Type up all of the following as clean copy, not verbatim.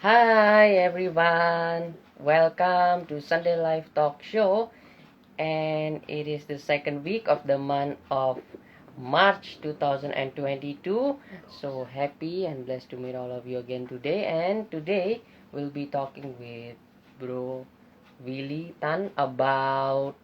Hi everyone, welcome to Sunday Live Talk Show, and it is the second week of the month of March 2022. So happy and blessed to meet all of you again today. And today we'll be talking with Bro Willie Tan about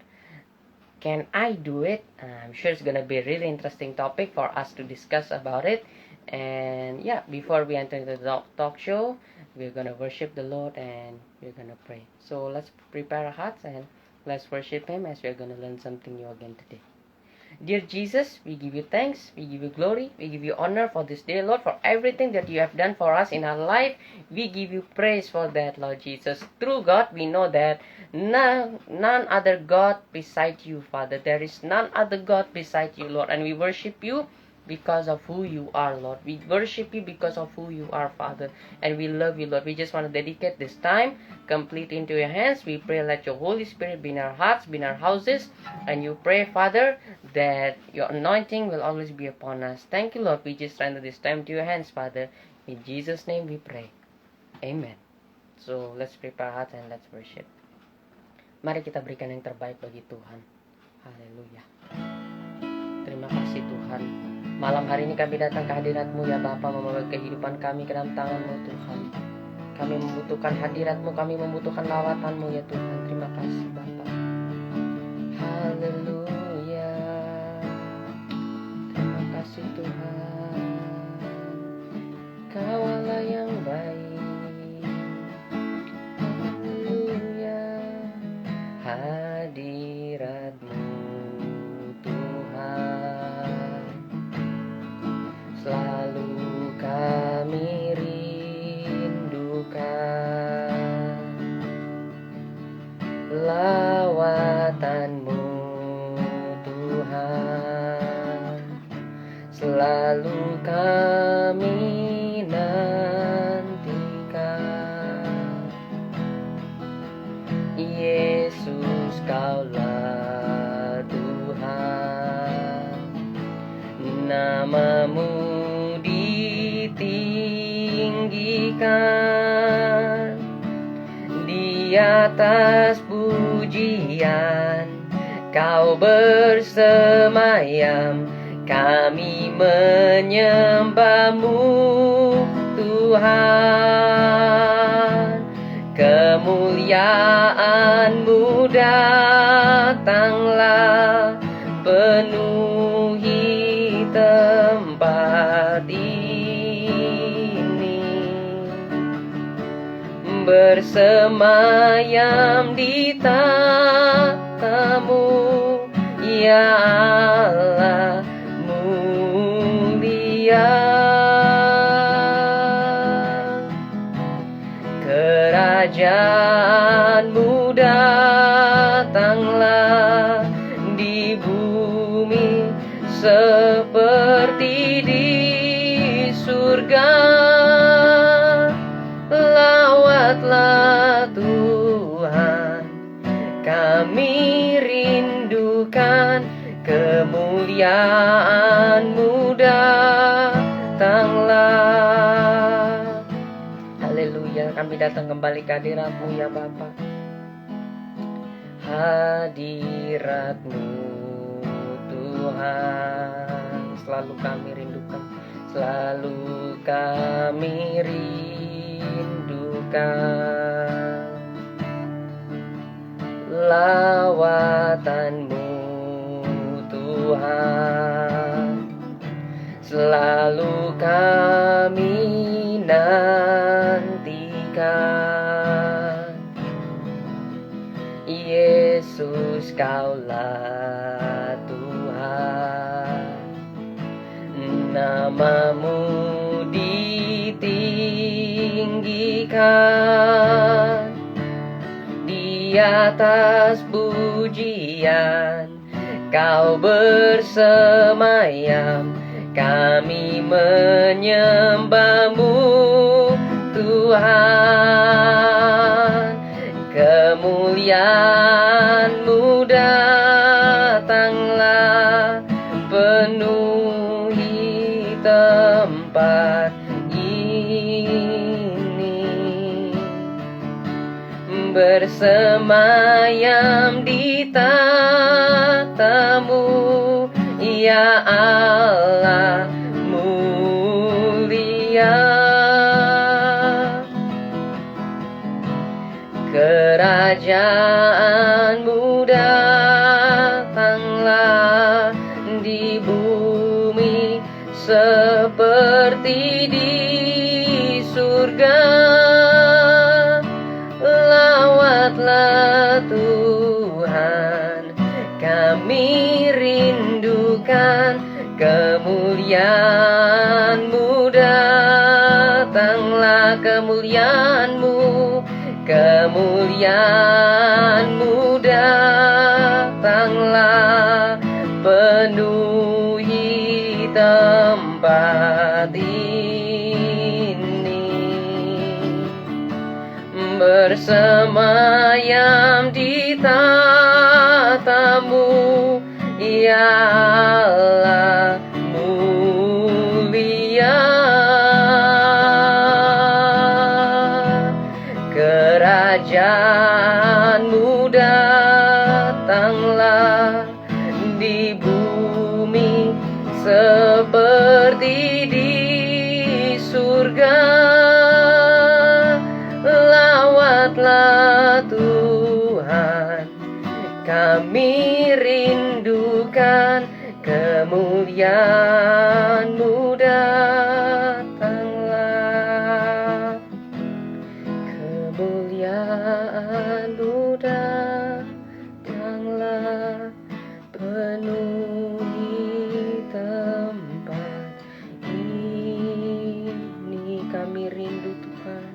can I do it? I'm sure it's gonna be a really interesting topic for us to discuss about it. And yeah, before we enter into the talk show, we're gonna worship the Lord and we're gonna pray. So let's prepare our hearts and let's worship Him as we're gonna learn something new again today. Dear Jesus, we give you thanks, we give you glory, we give you honor for this day, Lord, for everything that you have done for us in our life. We give you praise for that, Lord Jesus. Through God, we know that none other God beside you, Father. There is none other God beside you, Lord, and we worship you because of who you are, Lord. We worship you because of who you are, Father, and we love you, Lord. We just want to dedicate this time complete into your hands. We pray let your Holy Spirit be in our hearts, be in our houses, and you pray, Father, that your anointing will always be upon us. Thank you, Lord. We just surrender this time to your hands, Father. In Jesus' name we pray. Amen. So let's prepare our hearts and let's worship. Mari kita berikan yang terbaik bagi Tuhan. Haleluya. Terima kasih Tuhan. Malam hari ini kami datang ke hadirat-Mu ya Bapa, membawa kehidupan kami ke dalam tangan-Mu Tuhan. Kami membutuhkan hadirat-Mu, kami membutuhkan lawatan-Mu ya Tuhan. Terima kasih Bapa. Haleluya. Terima kasih Tuhan. Kau Allah yang baik. Haleluya. Hadirat-Mu Tuhan selalu kami rindukan. Lawatan-Mu Tuhan selalu kami nantikan. Yesus Kaulah Tuhan, nama-Mu ditinggikan di atas pujian. Kau bersemayam, kami menyembah-Mu Tuhan. Kemuliaan-Mu datanglah, penuhi tempat ini. Bersemayam di tahta-Mu, ya Allah mulia. Kerajaan-Mu datanglah di bumi seperti di surga. Lawatlah Tuhan, kami rindukan. Kemuliaan-Mu datanglah. Haleluya, kami datang kembali ke hadirat-Mu ya Bapa. Hadirat-Mu Tuhan selalu kami rindukan, selalu kami rindukan. Lawatan-Mu Tuhan selalu kami nantikan. Yesus Kaulah Tuhan, nama-Mu ditinggikan di atas pujian. Kau bersemayam, kami menyembah-Mu Tuhan. Kemuliaan-Mu datanglah, penuhi tempat ini. bersemayam di tatamu, ya Allah mulia. Kerajaanmu datanglah di bumi seperti di surga. Lawatlah Tuhan, kami rindukan kemuliaan-Mu, datanglah kemuliaan-Mu, kemuliaan-Mu datanglah, penuhi tempat ini. Bersemayam di tatamu, ya Allah mulia. Kerajaanmu datanglah di bumi seperti di surga. Lawatlah Tuhan, kami rindukan kemuliaan-Mu, datanglah kemuliaan-Mu, datanglah, penuhi tempat ini. Kami rindu Tuhan,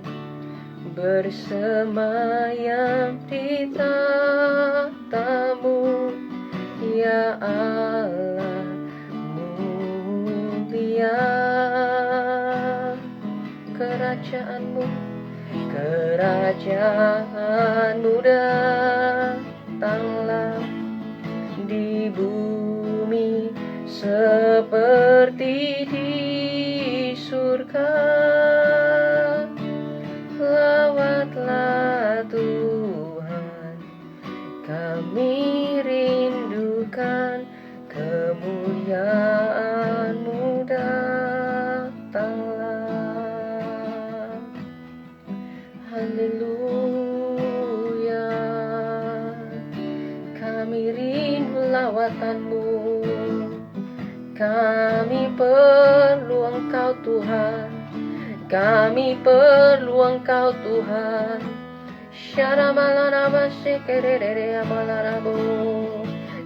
bersemayam di tatamu, ya Allah mulia. Kerajaanmu, kerajaanmu datanglah di bumi seperti di surga. Lawatlah Tuhan, kami rindukan kemuliaan-Mu, datanglah. Haleluya, kami rindu lawatan-Mu, kami perlu Engkau Tuhan, kami perlu Engkau Tuhan.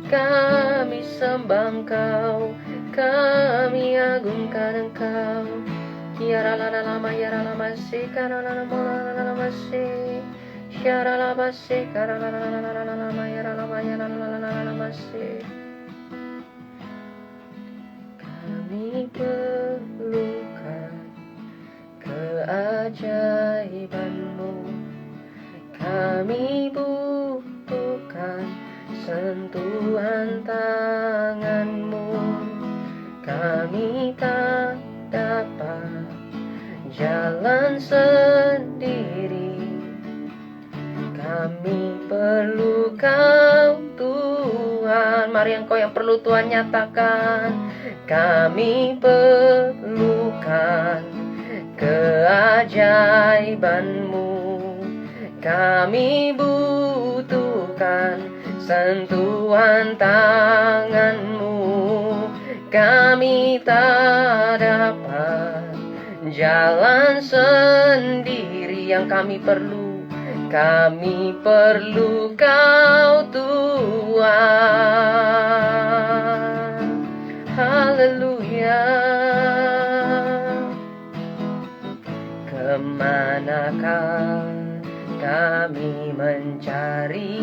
Kami sembah Engkau, kami agungkan Engkau. Kami perlukan keajaiban-Mu, kami butuhkan sentuhan tangan-Mu. Kami tak dapat jalan sendiri, kami perlu Kau Tuhan. Mari Engkau yang perlu Tuhan nyatakan. Kami perlukan keajaiban-Mu, kami butuhkan sentuhan tangan-Mu. Kami tak dapat jalan sendiri, yang kami perlu, kami perlu Kau Tuhan. Haleluya. Kemanakah kami mencari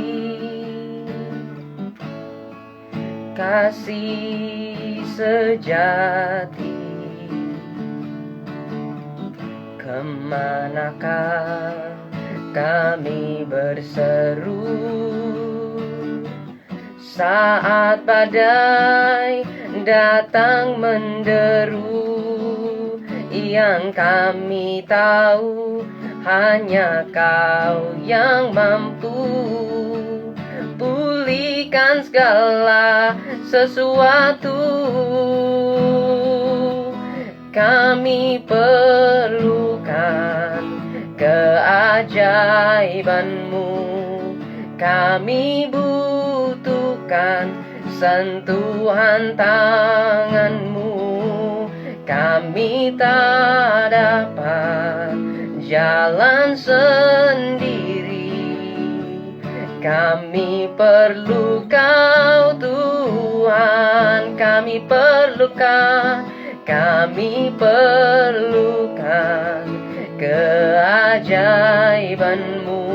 kasih sejati? Kemanakah kami berseru saat badai datang menderu? Yang kami tahu hanya Kau yang mampu pulihkan segala sesuatu. Kami perlukan keajaiban-Mu, kami butuhkan sentuhan tangan-Mu. Kami tak dapat jalan sendiri, kami perlu Kau Tuhan. Kami perlukan keajaiban-Mu.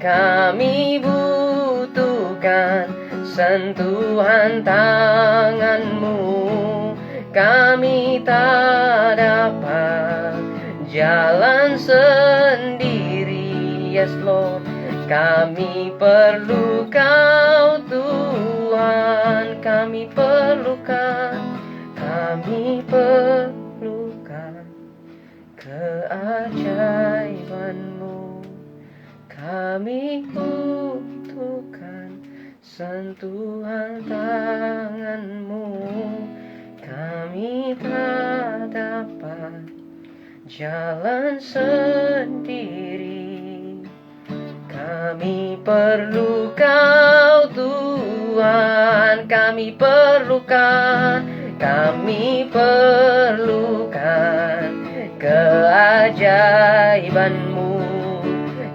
Kami butuhkan sentuhan tangan-Mu. Kami tak dapat jalan sendiri. Yes Lord, kami perlu Kau Tuhan. Kami perlukan keajaiban-Mu. Kami butuhkan sentuhan tangan-Mu. Kami tak dapat jalan sendiri, kami perlu Kau Tuhan. Kami perlukan keajaiban-Mu.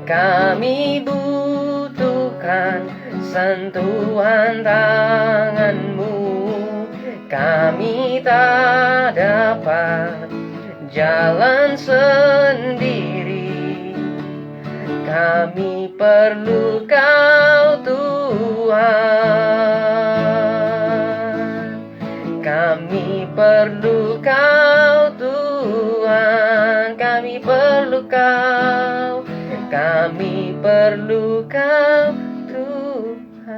Kami butuhkan sentuhan tangan-Mu. Kami tak dapat jalan sendiri, kami perlu Kau Tuhan. Kami perlu Kau Tuhan. Kami perlu Kau. Kami perlu Kau Tuhan.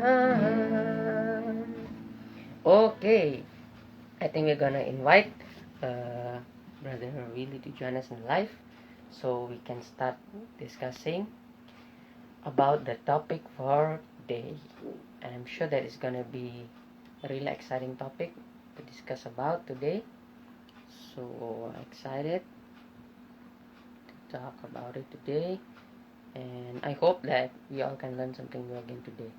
Okay, I think we're gonna invite Brother Willie to join us in live, so we can start discussing about the topic for today. And I'm sure that it's gonna be a really exciting topic to discuss about today. So excited to talk about it today, and I hope that we all can learn something new again today.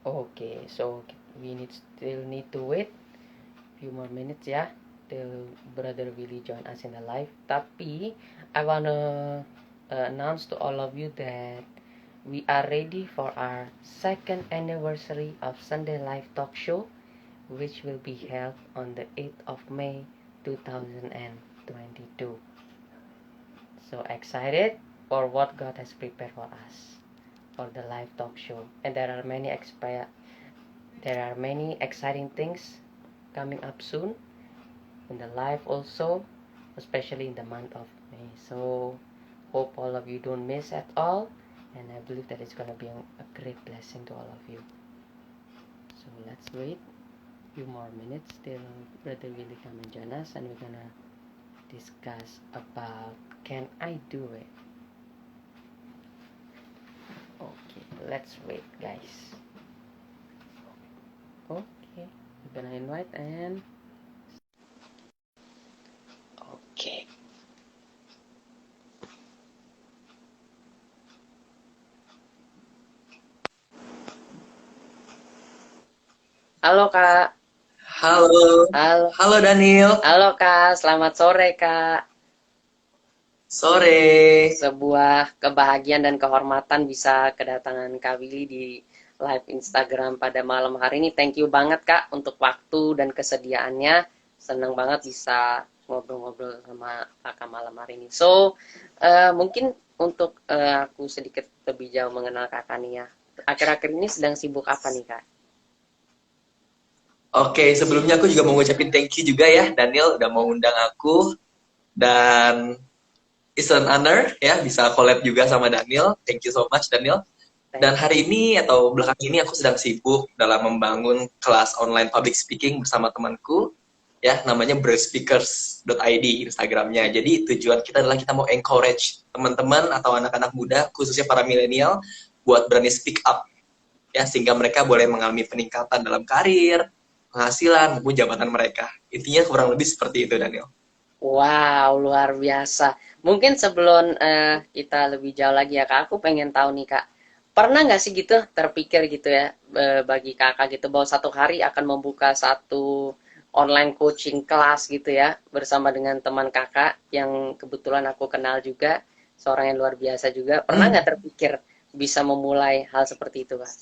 Okay, so we still need to wait a few more minutes ya till Brother Willie join us in the live. Tapi I wanna announce to all of you that we are ready for our second anniversary of Sunday Live Talk Show, which will be held on the 8th of May 2022. So excited for what God has prepared for us for the live talk show, and there are many exciting things coming up soon in the live also, especially in the month of May. So hope all of you don't miss at all, and I believe that it's gonna be a great blessing to all of you. So let's wait a few more minutes till Brother Willie come and join us, and we're gonna discuss about can I do it. Okay, let's wait guys. Okay, I'm gonna invite and okay. Halo Kak. Halo. Halo. Halo Daniel. Halo Kak, selamat sore Kak. Sore. Sebuah kebahagiaan dan kehormatan bisa kedatangan Kak Willy di live Instagram pada malam hari ini. Thank you banget Kak untuk waktu dan kesediaannya. Senang banget bisa ngobrol-ngobrol sama Kakak malam hari ini. So, mungkin untuk aku sedikit lebih jauh mengenal Kakak nih ya. Akhir-akhir ini sedang sibuk apa nih Kak? Oke, sebelumnya aku juga mau ngucapin thank you juga ya Daniel udah mau undang aku. Dan it's an honor ya bisa collab juga sama Daniel. Thank you so much Daniel. Dan Thank you. hari ini atau belakang ini aku sedang sibuk dalam membangun kelas online public speaking bersama temanku, ya, namanya browspeakers.id Instagramnya. Jadi tujuan kita adalah kita mau encourage teman-teman atau anak-anak muda, khususnya para milenial, buat berani speak up, ya, sehingga mereka boleh mengalami peningkatan dalam karir, penghasilan, maupun jabatan mereka. Intinya kurang lebih seperti itu, Daniel. Wow, luar biasa. Mungkin sebelum kita lebih jauh lagi ya Kak, aku pengen tahu nih Kak, pernah nggak sih gitu terpikir gitu ya bagi Kakak gitu bahwa satu hari akan membuka satu online coaching kelas gitu ya bersama dengan teman Kakak yang kebetulan aku kenal juga, seorang yang luar biasa juga. Pernah Hmm, nggak terpikir bisa memulai hal seperti itu Kak?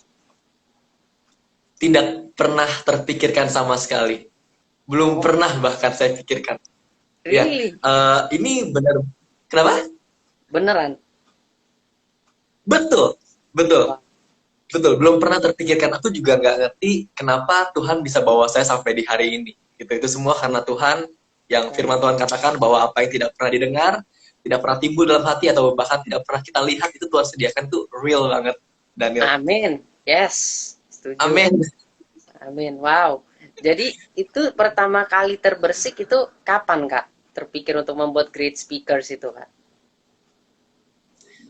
tidak pernah terpikirkan sama sekali. Belum Oh, pernah bahkan saya pikirkan. Ya, really? ini benar. Kenapa? Beneran? Betul, betul. Wah, Betul, belum pernah terpikirkan. Aku juga nggak ngerti kenapa Tuhan bisa bawa saya sampai di hari ini. Itu semua karena Tuhan, yang wow. firman Tuhan katakan bahwa apa yang tidak pernah didengar, tidak pernah timbul dalam hati, atau bahkan tidak pernah kita lihat, itu Tuhan sediakan tuh real banget, Daniel. Amin. Yes, setuju. Amin. Amin. Wow. Jadi itu pertama kali terbersih itu kapan, Kak? Terpikir untuk membuat great speakers itu, Kak?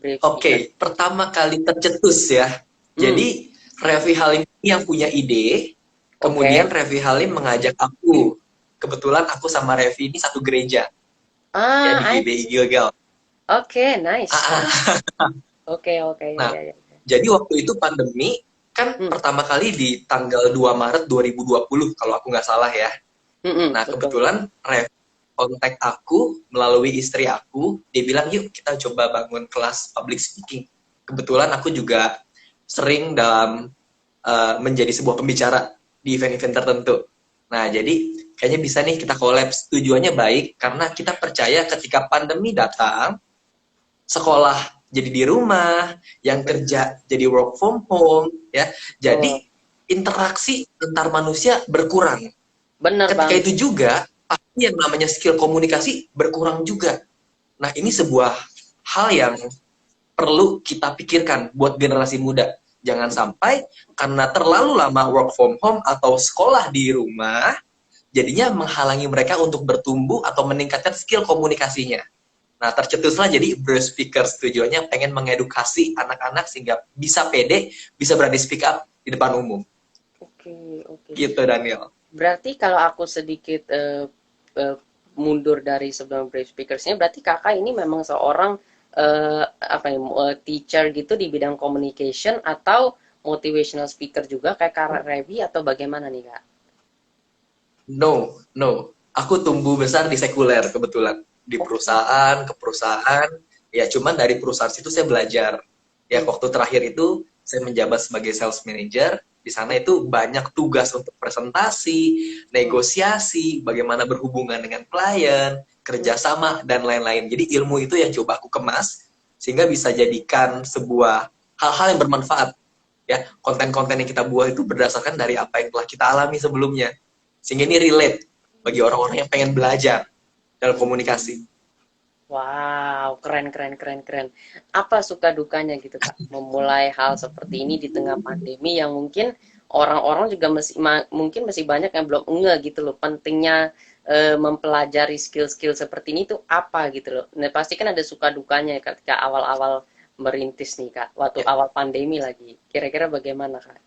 Great speaker. Oke, pertama kali tercetus ya. Hmm, Jadi, Revi Halim ini yang punya ide, kemudian oke. Revi Halim mengajak aku. Kebetulan aku sama Revi ini satu gereja, ya, Ah, di I GBI see. Gilgal. Oke, nice. Ah, Nice. ah. Oke, oke, ya, Nah, ya, ya. jadi waktu itu pandemi, kan Hmm, pertama kali di tanggal 2 Maret 2020, kalau aku nggak salah ya. Nah, betul. kebetulan Rev kontak aku melalui istri aku, dia bilang, yuk kita coba bangun kelas public speaking. Kebetulan aku juga sering dalam menjadi sebuah pembicara di event-event tertentu. Nah, jadi kayaknya bisa nih kita collab. Tujuannya baik, karena kita percaya ketika pandemi datang, sekolah jadi di rumah, yang Benar. kerja jadi work from home, ya. Betul. Jadi interaksi antar manusia berkurang. Benar Ketika banget. itu juga pasti yang namanya skill komunikasi berkurang juga. Nah, ini sebuah hal yang perlu kita pikirkan buat generasi muda. Jangan sampai karena terlalu lama work from home atau sekolah di rumah, jadinya menghalangi mereka untuk bertumbuh atau meningkatkan skill komunikasinya. Nah, tercetuslah jadi Bro Speakers. Tujuannya pengen mengedukasi anak-anak sehingga bisa pede, bisa berani speak up di depan umum. Oke, oke. Gitu, Daniel. Berarti kalau aku sedikit eh, mundur dari sebelum brave speakersnya, berarti kakak ini memang seorang apa ya, teacher gitu di bidang communication atau motivational speaker juga kayak Kak Revi atau bagaimana nih kak? No, no. Aku tumbuh besar di sekuler kebetulan. Di Oke. perusahaan, ke perusahaan. Ya, cuman dari perusahaan situ saya belajar. Ya, Hmm, waktu terakhir itu saya menjabat sebagai sales manager. Di sana itu banyak tugas untuk presentasi, hmm, negosiasi, bagaimana berhubungan dengan klien, hmm. kerjasama, dan lain-lain. Jadi ilmu itu yang coba aku kemas, sehingga bisa jadikan sebuah hal-hal yang bermanfaat. Ya, konten-konten yang kita buat itu berdasarkan dari apa yang telah kita alami sebelumnya. Sehingga ini relate bagi orang-orang yang pengen belajar dalam komunikasi. Wow, keren, keren, keren, keren. Apa suka dukanya gitu kak? Memulai hal seperti ini di tengah pandemi yang mungkin orang-orang juga masih mungkin masih banyak yang belum ngeh gitu loh. Pentingnya mempelajari skill-skill seperti ini tuh apa gitu loh. Nah, pasti kan ada suka dukanya ya ketika awal-awal merintis nih kak. Waktu Ya. awal pandemi lagi. Kira-kira bagaimana kak?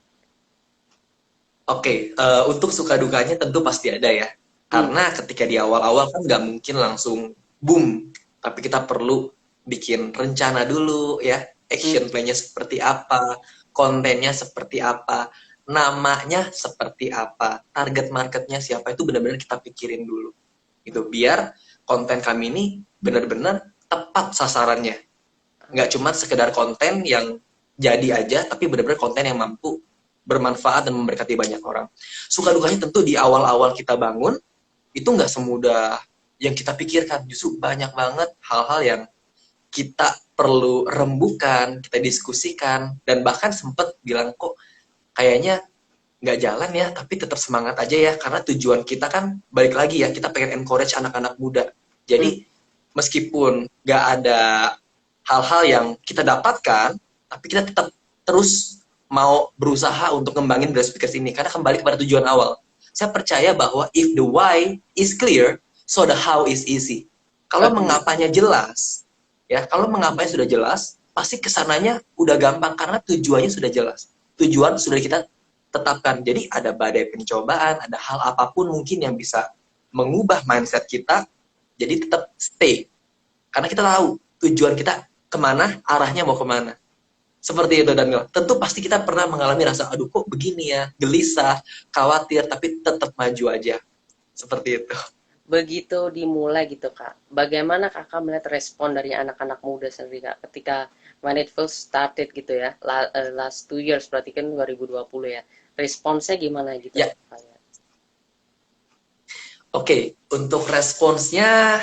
Oke, untuk suka dukanya tentu pasti ada ya. Hmm, Karena ketika di awal-awal kan nggak mungkin langsung boom. Tapi kita perlu bikin rencana dulu ya. hmm, Action plan-nya seperti apa, kontennya seperti apa, namanya seperti apa, target marketnya siapa, itu benar-benar kita pikirin dulu. Itu biar konten kami ini benar-benar tepat sasarannya. Nggak cuma sekedar konten yang jadi aja, tapi benar-benar konten yang mampu bermanfaat dan memberkati banyak orang. Suka dukanya tentu di awal-awal kita bangun, itu nggak semudah yang kita pikirkan. Justru banyak banget hal-hal yang kita perlu rembukan, kita diskusikan, dan bahkan sempat bilang, kok kayaknya nggak jalan ya, tapi tetap semangat aja ya, karena tujuan kita kan, balik lagi ya, kita pengen encourage anak-anak muda. hmm, Jadi, meskipun nggak ada hal-hal yang kita dapatkan, tapi kita tetap terus mau berusaha untuk ngembangin Brave Speakers ini, karena kembali kepada tujuan awal. Saya percaya bahwa if the why is clear, so the how is easy. Kalau mengapanya jelas, ya, kalau mengapanya sudah jelas, pasti kesananya udah gampang karena tujuannya sudah jelas. Tujuan sudah kita tetapkan. Jadi ada badai pencobaan, ada hal apapun mungkin yang bisa mengubah mindset kita, jadi tetap stay. Karena kita tahu tujuan kita kemana, arahnya mau kemana. Seperti itu, Daniel. Tentu pasti kita pernah mengalami rasa, aduh kok begini ya, gelisah, khawatir, tapi tetap maju aja. Seperti itu. Begitu dimulai gitu Kak, bagaimana Kakak melihat respon dari anak-anak muda sendiri Kak, ketika when it first started gitu ya, last 2 years berarti kan 2020 ya, responsnya gimana gitu? Ya. Oke, untuk responsnya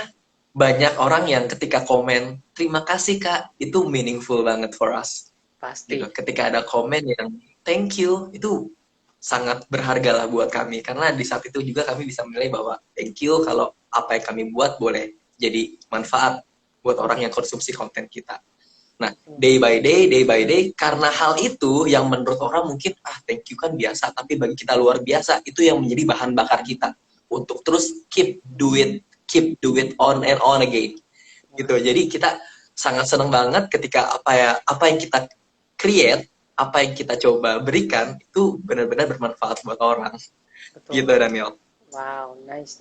banyak orang yang ketika komen, terima kasih Kak, itu meaningful banget for us. Pasti. Gitu. Ketika ada komen yang thank you, itu sangat berharga lah buat kami. Karena di saat itu juga kami bisa menilai bahwa thank you kalau apa yang kami buat boleh jadi manfaat buat orang yang konsumsi konten kita. Nah, day by day, karena hal itu yang menurut orang mungkin, thank you kan biasa, tapi bagi kita luar biasa, itu yang menjadi bahan bakar kita untuk terus keep do it on and on again. Gitu. Jadi kita sangat senang banget ketika apa yang kita create, apa yang kita coba berikan itu benar-benar bermanfaat buat orang. Betul. Gitu, Daniel. Wow, nice.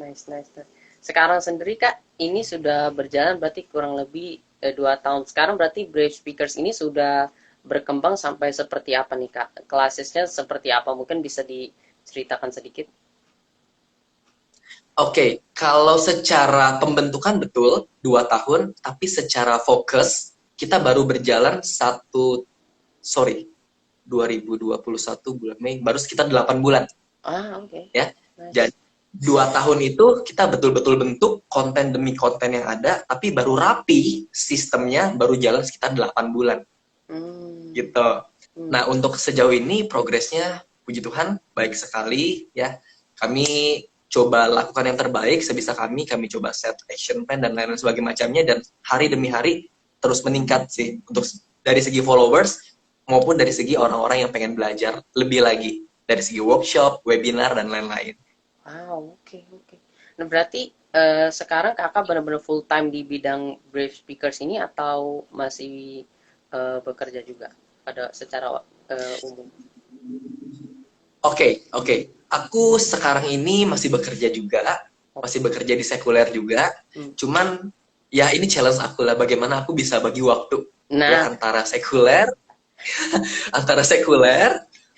Sekarang sendiri Kak, ini sudah berjalan berarti kurang lebih 2 tahun. Sekarang berarti Brave Speakers ini sudah berkembang sampai seperti apa nih Kak? Kelasnya seperti apa? Mungkin bisa diceritakan sedikit. Oke, kalau secara pembentukan betul 2 tahun, tapi secara fokus kita baru berjalan 2021 bulan Mei, baru sekitar 8 bulan. Oke. Ya. Nice. Dan 2 tahun itu kita betul-betul bentuk konten demi konten yang ada, tapi baru rapi sistemnya baru jalan sekitar 8 bulan. Gitu. Nah, untuk sejauh ini progresnya puji Tuhan baik sekali ya. Kami coba lakukan yang terbaik sebisa kami coba set action plan dan lain-lain sebagainya macamnya, dan hari demi hari terus meningkat sih untuk dari segi followers maupun dari segi orang-orang yang pengen belajar lebih lagi dari segi workshop, webinar dan lain-lain. Oke. Nah, berarti sekarang Kakak benar-benar full time di bidang Brave Speakers ini atau masih bekerja juga pada secara umum? Oke. Aku sekarang ini masih bekerja juga, masih bekerja di sekuler juga. Cuman ya ini challenge aku lah, bagaimana aku bisa bagi waktu ya antara sekuler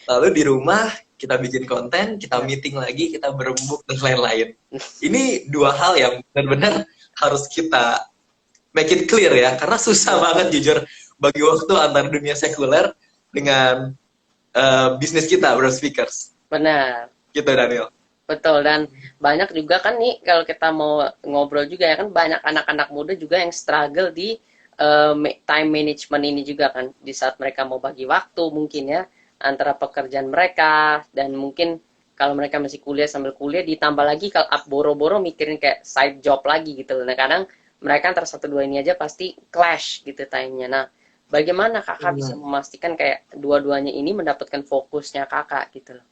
lalu di rumah kita bikin konten, kita meeting lagi, kita berembuk dan lain-lain. Ini 2 hal yang benar-benar harus kita make it clear ya, karena susah banget jujur bagi waktu antara dunia sekuler dengan bisnis kita, Brave Speakers. Benar. Gitu, Daniel. Betul, dan banyak juga kan nih kalau kita mau ngobrol juga ya kan, banyak anak-anak muda juga yang struggle di time management ini juga kan, di saat mereka mau bagi waktu mungkin ya antara pekerjaan mereka, dan mungkin kalau mereka masih kuliah sambil kuliah ditambah lagi kalau boro-boro mikirin kayak side job lagi gitu. Nah kadang mereka antara 1-2 ini aja pasti clash gitu time-nya. Nah bagaimana kakak bisa memastikan kayak dua-duanya ini mendapatkan fokusnya kakak gitu loh?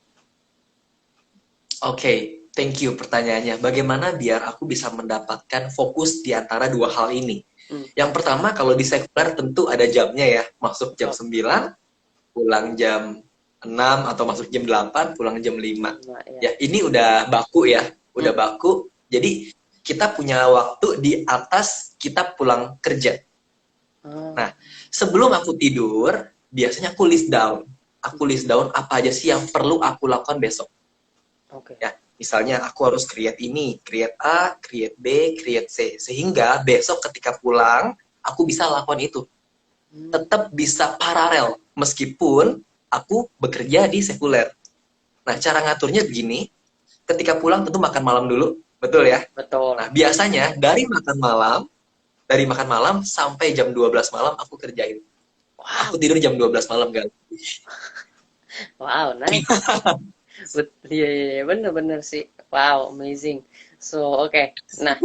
Oke, thank you pertanyaannya. Bagaimana biar aku bisa mendapatkan fokus di antara 2 hal ini? Yang pertama, kalau di sekuler tentu ada jamnya ya. Masuk jam 9, pulang jam 6, atau masuk jam 8, pulang jam 5. Ya, ini udah baku ya. Udah baku. Jadi, kita punya waktu di atas kita pulang kerja. Nah, sebelum aku tidur, biasanya aku list down. Aku list down apa aja sih yang perlu aku lakukan besok. Ya, misalnya aku harus create ini, create A, create B, create C. Sehingga besok ketika pulang, aku bisa lakukan itu. Tetap bisa paralel, meskipun aku bekerja di sekuler. Nah, cara ngaturnya begini, ketika pulang tentu makan malam dulu, betul ya? Betul. Nah, biasanya dari makan malam sampai jam 12 malam aku kerjain. Aku tidur jam 12 malam, guys. Wow, nice. Iya, bener-bener sih. Wow, amazing. So, oke. Nah,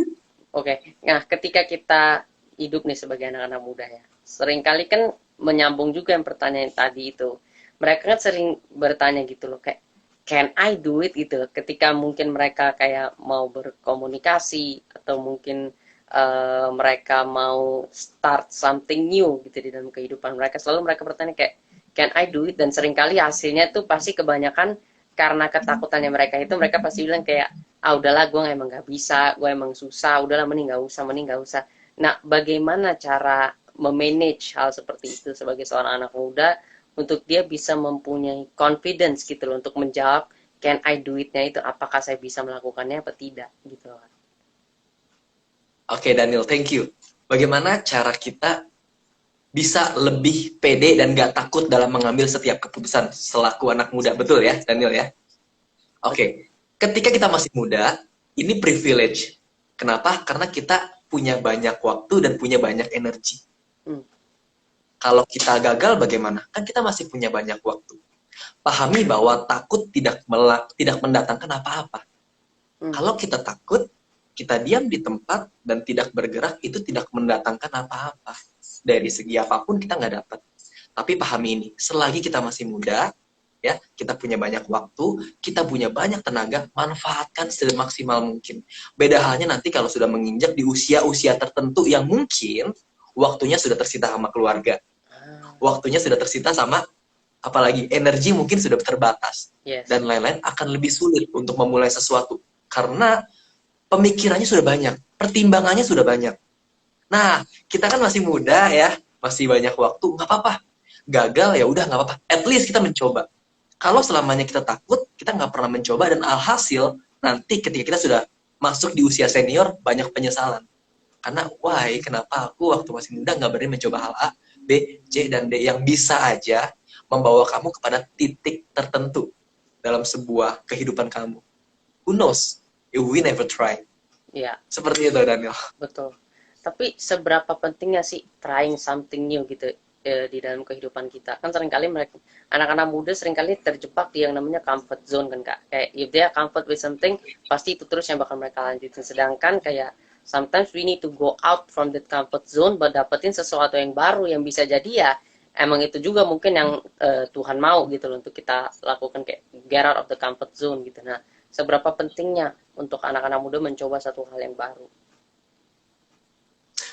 ketika kita hidup nih sebagai anak-anak muda ya, seringkali kan menyambung juga yang pertanyaan tadi itu. Mereka kan sering bertanya gitu loh, kayak can I do it gitu loh. Ketika mungkin mereka kayak mau berkomunikasi atau mungkin mereka mau start something new gitu di dalam kehidupan mereka, selalu mereka bertanya kayak can I do it, dan seringkali hasilnya tuh pasti kebanyakan karena ketakutannya mereka itu, mereka pasti bilang kayak ah udahlah gue emang nggak bisa, gue emang susah, udahlah mending nggak usah. Nah, bagaimana cara memanage hal seperti itu sebagai seorang anak muda untuk dia bisa mempunyai confidence gitu loh untuk menjawab can I do it-nya itu, apakah saya bisa melakukannya apa tidak gitu loh. Oke, Daniel, thank you. Bagaimana cara kita bisa lebih pede dan gak takut dalam mengambil setiap keputusan selaku anak muda? Betul ya, Daniel ya? Oke, ketika kita masih muda, ini privilege. Kenapa? Karena kita punya banyak waktu dan punya banyak energi. Hmm. Kalau kita gagal bagaimana? Kan kita masih punya banyak waktu. Pahami bahwa takut tidak mendatangkan apa-apa. Kalau kita takut, kita diam di tempat dan tidak bergerak, itu tidak mendatangkan apa-apa. Dari segi apapun kita nggak dapat. Tapi pahami ini, selagi kita masih muda, ya kita punya banyak waktu, kita punya banyak tenaga, manfaatkan semaksimal mungkin. Beda halnya nanti kalau sudah menginjak di usia-usia tertentu yang mungkin waktunya sudah tersita sama keluarga, waktunya sudah tersita sama apalagi energi mungkin sudah terbatas, dan lain-lain, akan lebih sulit untuk memulai sesuatu karena pemikirannya sudah banyak, pertimbangannya sudah banyak. Nah, kita kan masih muda ya, masih banyak waktu, nggak apa-apa. Gagal ya udah nggak apa-apa. At least kita mencoba. Kalau selamanya kita takut, kita nggak pernah mencoba, dan alhasil nanti ketika kita sudah masuk di usia senior, banyak penyesalan. Karena, why, kenapa aku waktu masih muda nggak berani mencoba hal A, B, C, dan D yang bisa aja membawa kamu kepada titik tertentu dalam sebuah kehidupan kamu. Who knows if we never try? Iya. Seperti itu, Daniel. Betul. Tapi seberapa pentingnya sih trying something new gitu di dalam kehidupan kita? Kan seringkali mereka, anak-anak muda seringkali terjebak di yang namanya comfort zone kan Kak. Kayak if they are comfort with something, pasti itu terus yang bakal mereka lanjutin. Sedangkan kayak sometimes we need to go out from that comfort zone buat dapetin sesuatu yang baru yang bisa jadi ya emang itu juga mungkin yang Tuhan mau gitu loh untuk kita lakukan, kayak get out of the comfort zone gitu. Nah, seberapa pentingnya untuk anak-anak muda mencoba satu hal yang baru?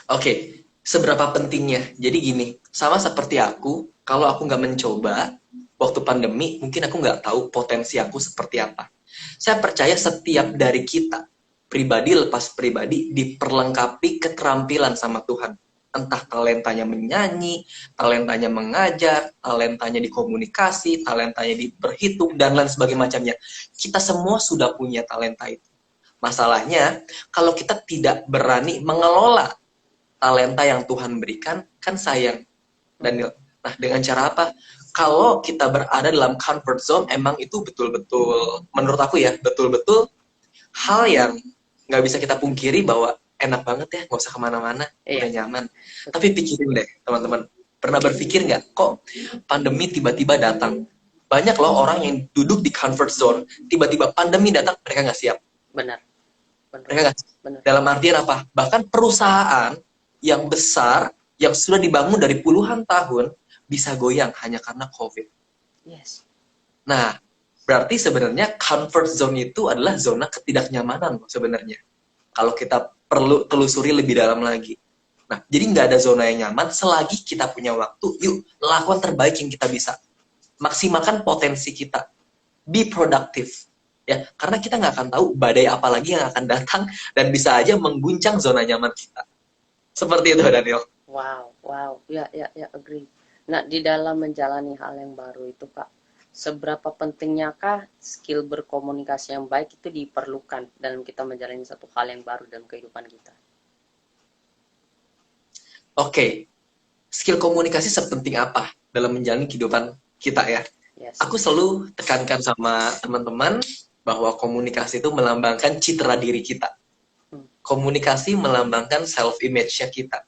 Oke, seberapa pentingnya? Jadi gini, sama seperti aku, kalau aku nggak mencoba, waktu pandemi, mungkin aku nggak tahu potensi aku seperti apa. Saya percaya setiap dari kita, pribadi lepas pribadi, diperlengkapi keterampilan sama Tuhan. Entah talentanya menyanyi, talentanya mengajar, talentanya di komunikasi, talentanya di berhitung, dan lain sebagainya macamnya. Kita semua sudah punya talenta itu. Masalahnya, kalau kita tidak berani mengelola talenta yang Tuhan berikan, kan sayang. Daniel. Nah, dengan cara apa? Kalau kita berada dalam comfort zone, emang itu betul-betul, menurut aku ya, betul-betul hal yang nggak bisa kita pungkiri bahwa enak banget ya, nggak usah kemana-mana, udah nyaman. Tapi pikirin deh, teman-teman. Pernah berpikir nggak, kok pandemi tiba-tiba datang? Banyak loh orang yang duduk di comfort zone, tiba-tiba pandemi datang, mereka nggak siap. Benar. Mereka nggak siap. Dalam artian apa? Bahkan perusahaan yang besar, yang sudah dibangun dari puluhan tahun, bisa goyang hanya karena COVID. Yes. Nah, berarti sebenarnya comfort zone itu adalah zona ketidaknyamanan sebenarnya. Kalau kita perlu telusuri lebih dalam lagi. Nah, jadi nggak ada zona yang nyaman selagi kita punya waktu. Yuk, lakukan terbaik yang kita bisa. Maksimalkan potensi kita. Be productive. Ya, karena kita nggak akan tahu badai apa lagi yang akan datang dan bisa aja mengguncang zona nyaman kita. Seperti itu, Daniel. Wow. Ya, agree. Nah, di dalam menjalani hal yang baru itu, Kak, seberapa pentingnyakah skill berkomunikasi yang baik itu diperlukan dalam kita menjalani satu hal yang baru dalam kehidupan kita? Oke, skill komunikasi sepenting apa dalam menjalani kehidupan kita ya? Yes. Aku selalu tekankan sama teman-teman bahwa komunikasi itu melambangkan citra diri kita. Komunikasi melambangkan self-image-nya kita.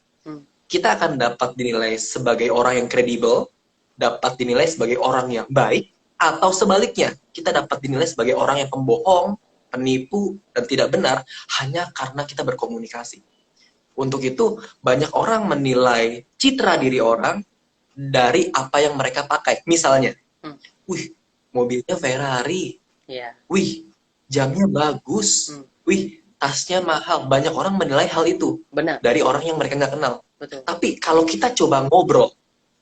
Kita akan dapat dinilai sebagai orang yang kredibel, dapat dinilai sebagai orang yang baik, atau sebaliknya, kita dapat dinilai sebagai orang yang pembohong, penipu, dan tidak benar, hanya karena kita berkomunikasi. Untuk itu, banyak orang menilai citra diri orang dari apa yang mereka pakai. Misalnya, Hmm. wih, mobilnya Ferrari, Iya. wih, jamnya bagus, wih, tasnya mahal. Banyak orang menilai hal itu Benar. dari orang yang mereka nggak kenal. Betul. Tapi kalau kita coba ngobrol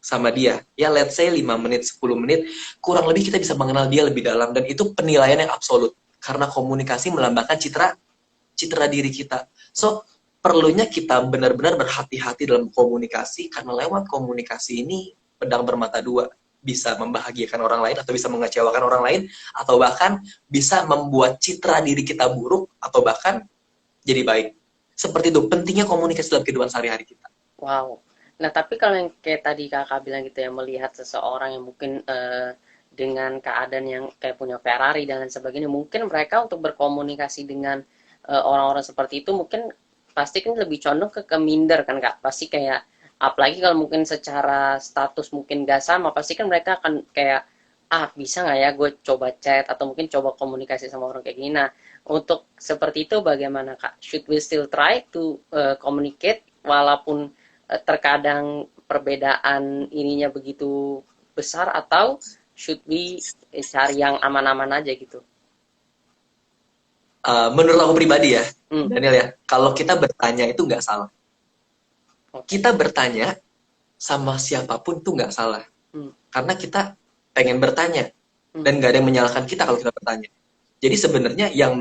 sama dia, ya let's say 5 menit, 10 menit, kurang lebih kita bisa mengenal dia lebih dalam. Dan itu penilaian yang absolut. Karena komunikasi melambangkan citra diri kita. So, perlunya kita benar-benar berhati-hati dalam komunikasi, karena lewat komunikasi ini pedang bermata dua, bisa membahagiakan orang lain atau bisa mengecewakan orang lain, atau bahkan bisa membuat citra diri kita buruk atau bahkan jadi baik. Seperti itu pentingnya komunikasi dalam kehidupan sehari-hari kita. Wow. Nah, tapi kalau yang kayak tadi kakak bilang gitu ya, melihat seseorang yang mungkin dengan keadaan yang kayak punya Ferrari dan lain sebagainya, mungkin mereka untuk berkomunikasi dengan orang-orang seperti itu mungkin pasti kan lebih condong ke minder kan kak. Pasti kayak, apalagi kalau mungkin secara status mungkin gak sama, pasti kan mereka akan kayak, bisa nggak ya gue coba chat atau mungkin coba komunikasi sama orang kayak gini. Nah, untuk seperti itu bagaimana kak? Should we still try to communicate walaupun terkadang perbedaan ininya begitu besar, atau should we cari yang aman-aman aja gitu? Menurut aku pribadi ya, Hmm. Daniel ya, kalau kita bertanya itu nggak salah. Okay. Kita bertanya sama siapapun tuh nggak salah. Hmm. Karena kita pengen bertanya. Hmm. Dan nggak ada yang menyalahkan kita kalau kita bertanya. Jadi sebenarnya yang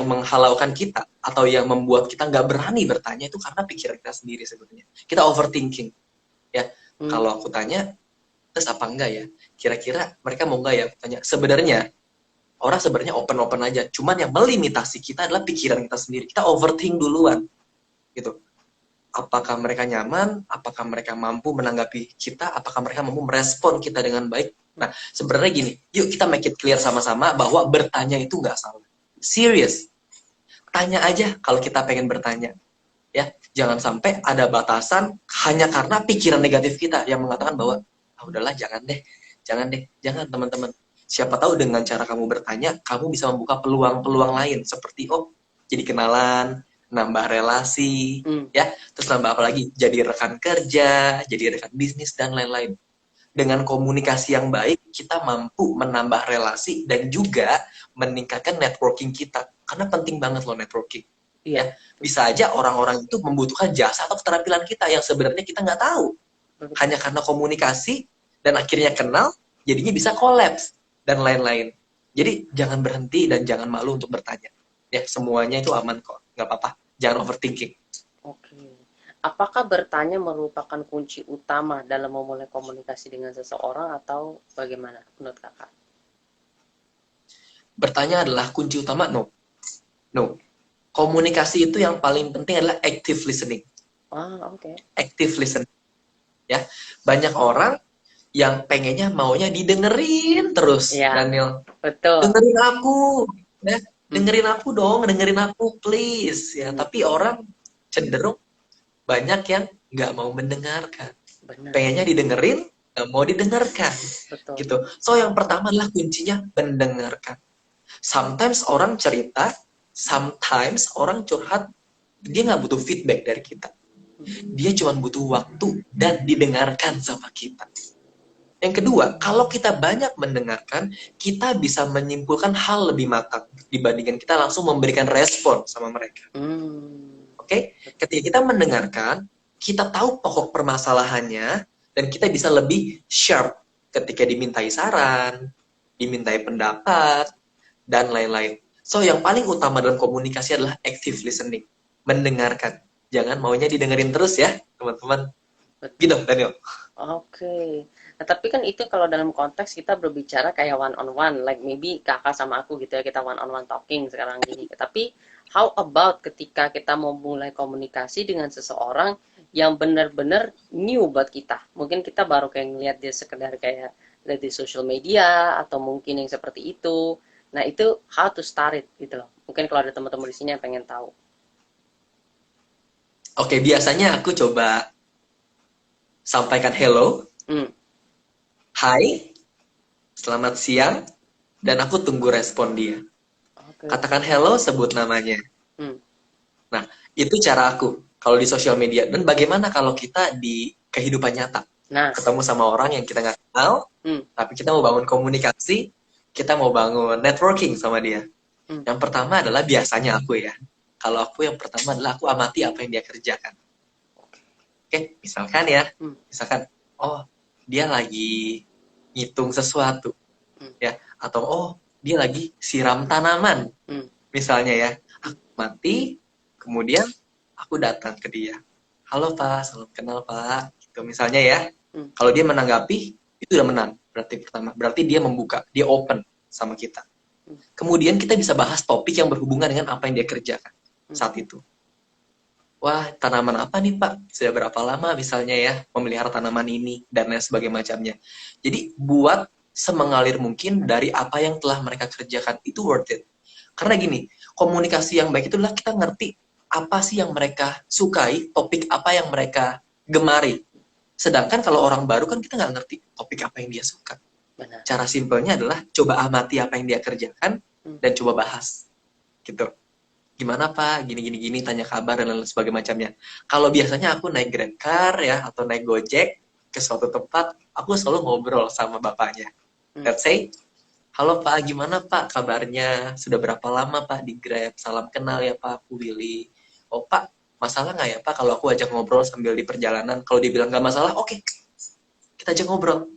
menghalaukan kita atau yang membuat kita nggak berani bertanya itu karena pikiran kita sendiri sebenarnya. Kita overthinking. Ya, kalau aku tanya, terus apa enggak ya? Kira-kira mereka mau nggak ya tanya? Sebenarnya orang sebenarnya open-open aja. Cuman yang melimitasi kita adalah pikiran kita sendiri. Kita overthink duluan. Gitu. Apakah mereka nyaman? Apakah mereka mampu menanggapi kita? Apakah mereka mampu merespon kita dengan baik? Nah, sebenarnya gini, yuk kita make it clear sama-sama bahwa bertanya itu nggak salah. Serius. Tanya aja kalau kita pengen bertanya. Ya, jangan sampai ada batasan hanya karena pikiran negatif kita yang mengatakan bahwa, udahlah jangan deh, jangan teman-teman. Siapa tahu dengan cara kamu bertanya, kamu bisa membuka peluang-peluang lain seperti jadi kenalan, nambah relasi, ya, terus nambah apa lagi? Jadi rekan kerja, jadi rekan bisnis dan lain-lain. Dengan komunikasi yang baik, kita mampu menambah relasi dan juga meningkatkan networking kita. Karena penting banget loh networking. Iya. Ya, bisa aja orang-orang itu membutuhkan jasa atau keterampilan kita yang sebenarnya kita nggak tahu. Hanya karena komunikasi dan akhirnya kenal, jadinya bisa kolaps dan lain-lain. Jadi jangan berhenti dan jangan malu untuk bertanya. Ya, semuanya itu aman kok, nggak apa-apa. Jangan overthinking. Oke. Apakah bertanya merupakan kunci utama dalam memulai komunikasi dengan seseorang atau bagaimana menurut kakak? Bertanya adalah kunci utama? No. No. Komunikasi itu yang paling penting adalah active listening. Oke. Active listening. Ya, banyak orang yang pengennya maunya didengerin terus, Ya, Daniel. betul. Dengerin aku, ya. Dengerin aku dong, dengerin aku please. Ya, tapi orang cenderung banyak yang nggak mau mendengarkan. Benar. Pengennya didengerin, nggak mau didengarkan. Betul. Gitu. So yang pertama adalah kuncinya mendengarkan. Sometimes orang cerita, sometimes orang curhat, dia nggak butuh feedback dari kita. Dia cuma butuh waktu dan didengarkan sama kita. Yang kedua, kalau kita banyak mendengarkan, kita bisa menyimpulkan hal lebih matang dibandingkan kita langsung memberikan respon sama mereka. Oke? Ketika kita mendengarkan, kita tahu pokok permasalahannya, dan kita bisa lebih sharp ketika dimintai saran, dimintai pendapat, dan lain-lain. So, yang paling utama dalam komunikasi adalah active listening. Mendengarkan. Jangan maunya didengerin terus ya, teman-teman. Gitu, Daniel. Oke. Nah, tapi kan itu kalau dalam konteks kita berbicara kayak one on one, like maybe kakak sama aku gitu ya, kita one on one talking sekarang gini. Tapi how about ketika kita mau mulai komunikasi dengan seseorang yang benar-benar new buat kita? Mungkin kita baru kayak ngeliat dia sekedar kayak lihat di social media atau mungkin yang seperti itu. Nah, itu how to start it gitu loh. Mungkin kalau ada teman-teman di sini yang pengen tahu. Oke, biasanya aku coba sampaikan hello, hai, selamat siang, dan aku tunggu respon dia. Katakan hello, sebut namanya. Nah, itu cara aku kalau di sosial media. Dan bagaimana kalau kita di kehidupan nyata. Nah, Ketemu sama orang yang kita nggak kenal, tapi kita mau bangun komunikasi, kita mau bangun networking sama dia. Yang pertama adalah biasanya aku ya. Kalau aku yang pertama adalah aku amati apa yang dia kerjakan. Oke, misalkan ya, misalkan, oh dia lagi ngitung sesuatu, ya, atau oh dia lagi siram tanaman, misalnya ya. Aku mati, kemudian aku datang ke dia. Halo Pak, salam kenal Pak. Gitu misalnya ya. Kalau dia menanggapi, itu udah menang. Berarti pertama, berarti dia membuka, dia open sama kita. Kemudian kita bisa bahas topik yang berhubungan dengan apa yang dia kerjakan saat itu. Wah, tanaman apa nih Pak? Sudah berapa lama misalnya ya memelihara tanaman ini dan lain sebagainya macamnya. Jadi buat semengalir mungkin dari apa yang telah mereka kerjakan, itu worth it. Karena gini, komunikasi yang baik itu adalah kita ngerti apa sih yang mereka sukai, topik apa yang mereka gemari. Sedangkan kalau orang baru kan kita nggak ngerti topik apa yang dia suka. benar. Cara simpelnya adalah coba amati apa yang dia kerjakan dan coba bahas. Gitu. Gimana Pak? Gini, tanya kabar dan lain sebagainya macamnya. Kalau biasanya aku naik GrabCar ya, atau naik Gojek ke suatu tempat, aku selalu ngobrol sama bapaknya. Let's say, halo Pak, gimana Pak kabarnya? Sudah berapa lama Pak di Grab? Salam kenal ya Pak, aku Willy. Oh Pak, masalah nggak ya Pak kalau aku ajak ngobrol sambil di perjalanan? Kalau dia bilang nggak masalah, oke. Kita ajak ngobrol.